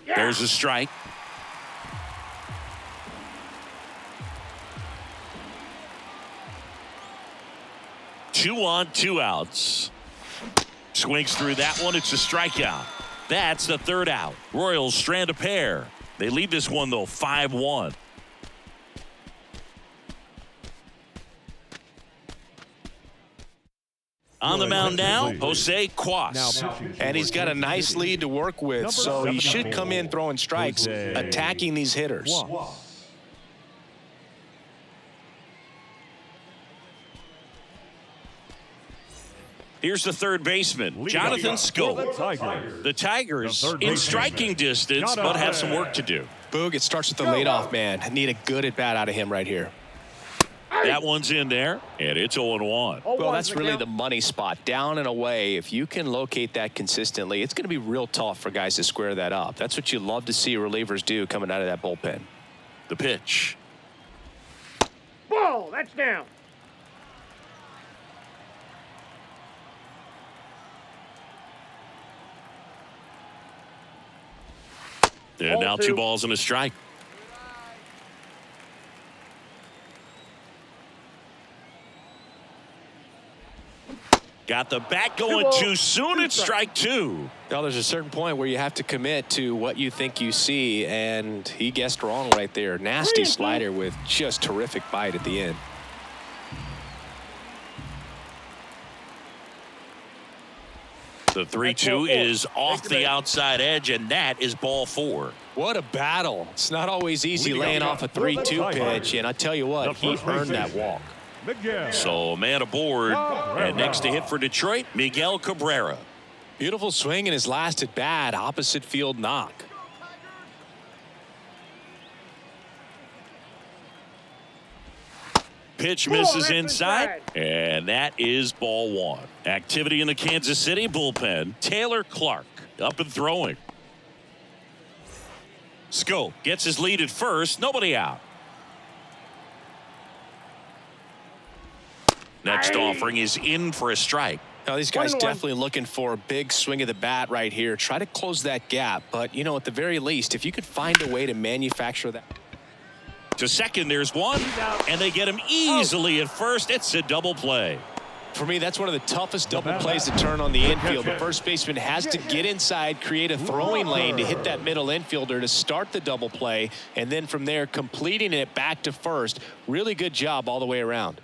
Yeah. There's a strike. Two on, 2 outs. Swings through that one. It's a strikeout. That's the 3rd out. Royals strand a pair. They lead this one, though, 5-1. On the mound now, Jose Cuas. And he's got a nice lead to work with, so he should come in throwing strikes, attacking these hitters. Here's the 3rd baseman, Jonathan Schoop. The Tigers in striking distance, but have some work to do. Boog, it starts with the leadoff man. Need a good at-bat out of him right here. That one's in there, and it's 0-1. Well, that's really the money spot. Down and away, if you can locate that consistently, it's going to be real tough for guys to square that up. That's what you love to see relievers do coming out of that bullpen. The pitch. Ball, that's down. And now 2 balls and a strike. Got the bat going too soon. It's strike 2. Well, there's a certain point where you have to commit to what you think you see, and he guessed wrong right there. Nasty slider with just terrific bite at the end. The 3-2 is off the outside edge, and that is ball 4. What a battle. It's not always easy laying off a 3-2 pitch, and I tell you what, he earned that walk. So man aboard, and next to hit for Detroit, Miguel Cabrera. Beautiful swing in his last at bat, opposite field knock. pitch Ball, misses that's inside, and that is ball one. Activity in the Kansas City bullpen. Taylor Clark up and throwing. Scope gets his lead at first. Nobody out. Next offering is in for a strike. Now, these guys 1-1. definitely looking for a big swing of the bat right here. Try to close that gap. But, you know, at the very least, if you could find a way to manufacture that. To second, there's one, and they get him easily at first. It's a double play. For me, that's one of the toughest double plays to turn on the infield. The first baseman has to get inside, create a throwing lane to hit that middle infielder to start the double play, and then from there, completing it back to first. Really good job all the way around.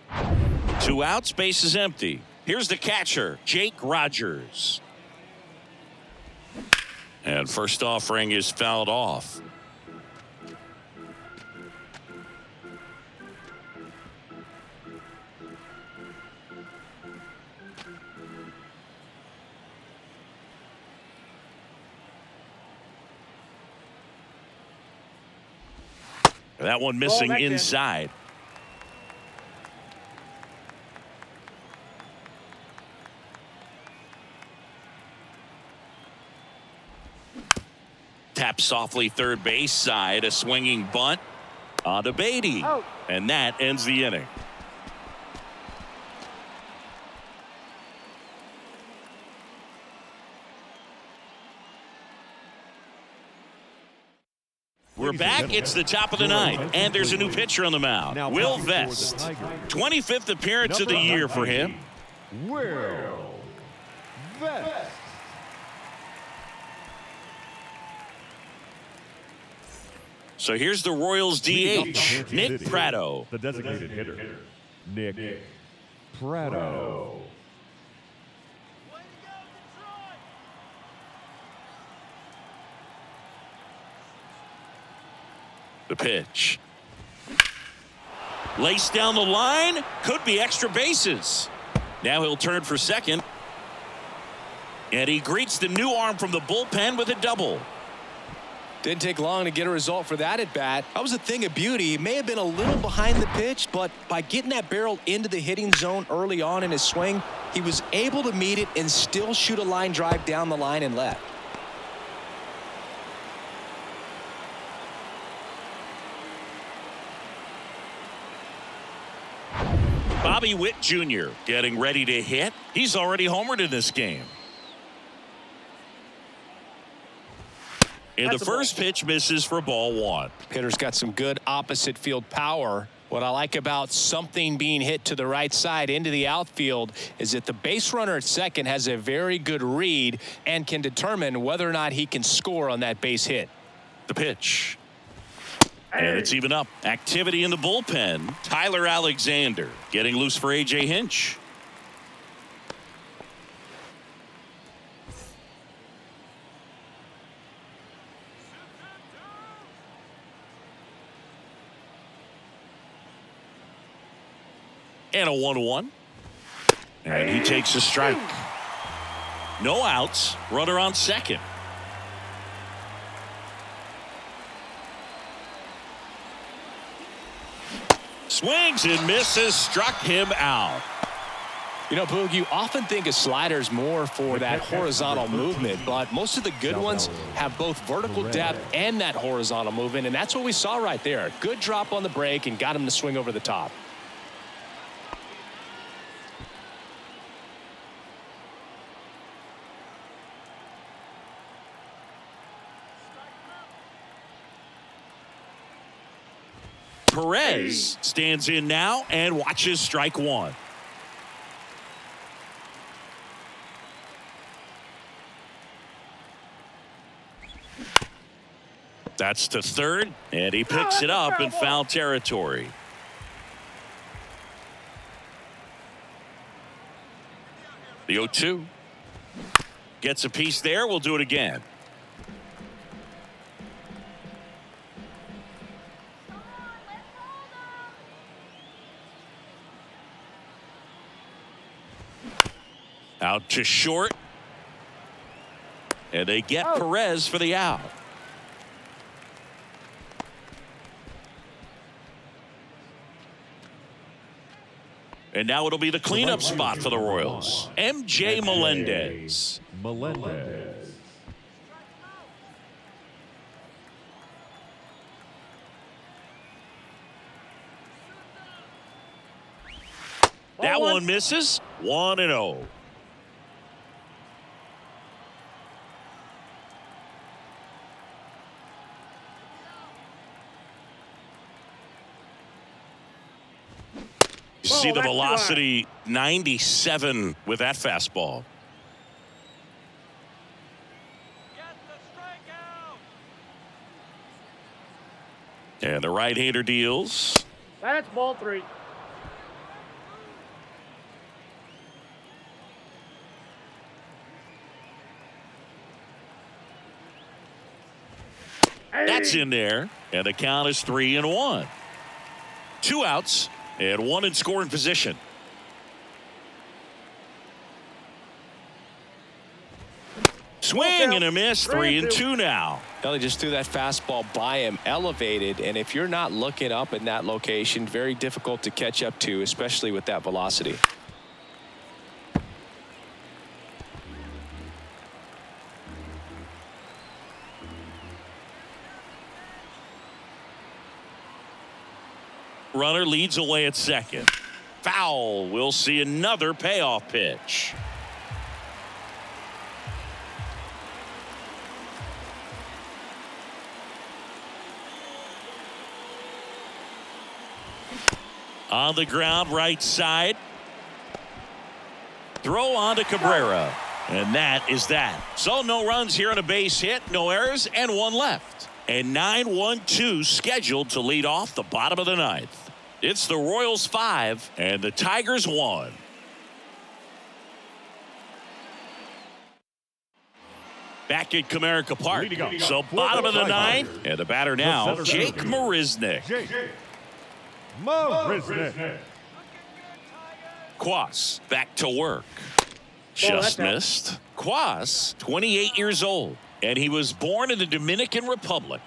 2 outs, base is empty. Here's the catcher, Jake Rogers. And first offering is fouled off. That one missing inside. Tap softly third base side. A swinging bunt on to Beatty. Out. And that ends the inning. We're back. It's the top of the ninth, and there's a new pitcher on the mound. Will Vest. 25th appearance of the year for him. Will Vest. So here's the Royals DH, Nick Pratto. The designated hitter, Nick Pratto. The pitch. Laced down the line. Could be extra bases. Now he'll turn for second. And he greets the new arm from the bullpen with a double. Didn't take long to get a result for that at bat. That was a thing of beauty. He may have been a little behind the pitch, but by getting that barrel into the hitting zone early on in his swing, he was able to meet it and still shoot a line drive down the line and left. Bobby Witt Jr. getting ready to hit. He's already homered in this game. And the first pitch misses for ball one. Hitter's got some good opposite field power. What I like about something being hit to the right side into the outfield is that the base runner at second has a very good read and can determine whether or not he can score on that base hit. The pitch. And it's even up. Activity in the bullpen. Tyler Alexander getting loose for A.J. Hinch. And a 1-1. And he takes a strike. No outs. Runner on second. Swings and misses. Struck him out. You know, Boog, you often think of sliders more for that horizontal movement, but most of the good ones have both vertical depth and that horizontal movement, and that's what we saw right there. Good drop on the break and got him to swing over the top. Perez stands in now and watches strike one. That's to third, and he picks it up in foul territory. The 0-2. Gets a piece there. We'll do it again. Out to short. And they get Perez for the out. And now it'll be the cleanup spot for the Royals. MJ Melendez. Melendez. That one misses. 1-0. You see the velocity 97 with that fastball. Get the strikeout. And the right-hander deals. That's ball 3. That's in there. And the count is 3-1. 2 outs and 1 in scoring position. Swing and a miss. 3-2 now. Well, he just threw that fastball by him, elevated, and if you're not looking up in that location, very difficult to catch up to, especially with that velocity. Runner leads away at second. Foul. We'll see another payoff pitch. On the ground, right side. Throw on to Cabrera. And that is that. So no runs here on a base hit, no errors, and 1 left. And 9-1-2 scheduled to lead off the bottom of the 9th. It's the Royals 5 and the Tigers 1. Back at Comerica Park. So bottom of the 9th. And the batter now, Jake Marisnick. Marisnick. Quas back to work. Just missed. Quas, 28 years old. And he was born in the Dominican Republic.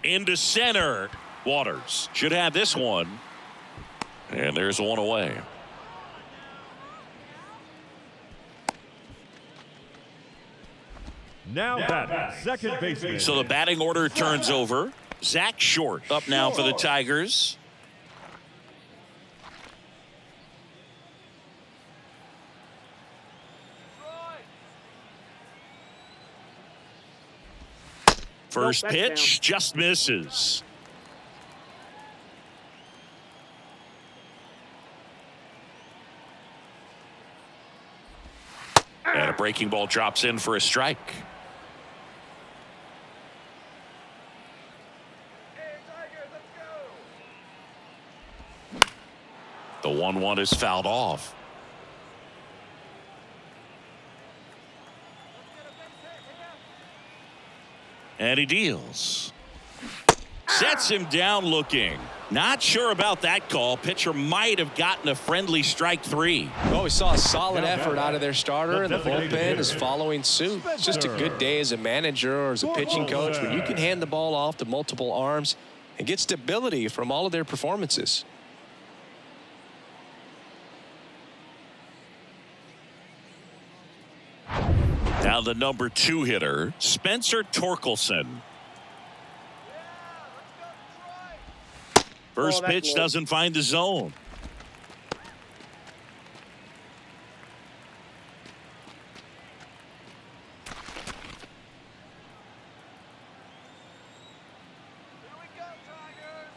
Into center. Waters should have this one. And there's 1 away. Now that second baseman. So the batting order turns over. Zach Short up now for the Tigers. First pitch just misses. And a breaking ball drops in for a strike. Hey, Tigers, let's go. The 1-1 is fouled off. And he deals. Sets him down looking. Not sure about that call. Pitcher might have gotten a friendly strike 3. Well, we saw a solid effort out of their starter, and the bullpen is following suit. It's just a good day as a manager or as a pitching coach when you can hand the ball off to multiple arms and get stability from all of their performances. Now the number 2 hitter, Spencer Torkelson. First pitch doesn't find the zone. Here we go, Tigers.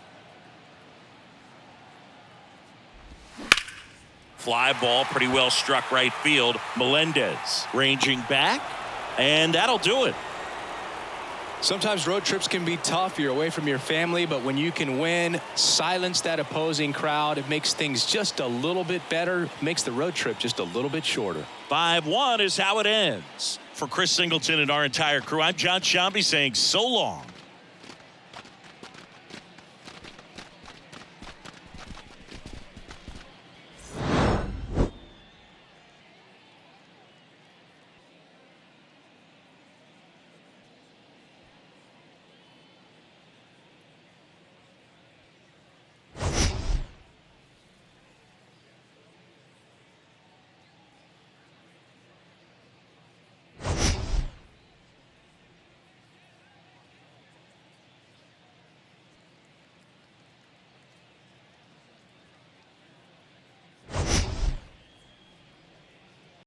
Fly ball pretty well struck right field. Melendez ranging back, and that'll do it. Sometimes road trips can be tough. You're away from your family, but when you can win, silence that opposing crowd, it makes things just a little bit better, makes the road trip just a little bit shorter. 5-1 is how it ends. For Chris Singleton and our entire crew, I'm John Shambi saying so long.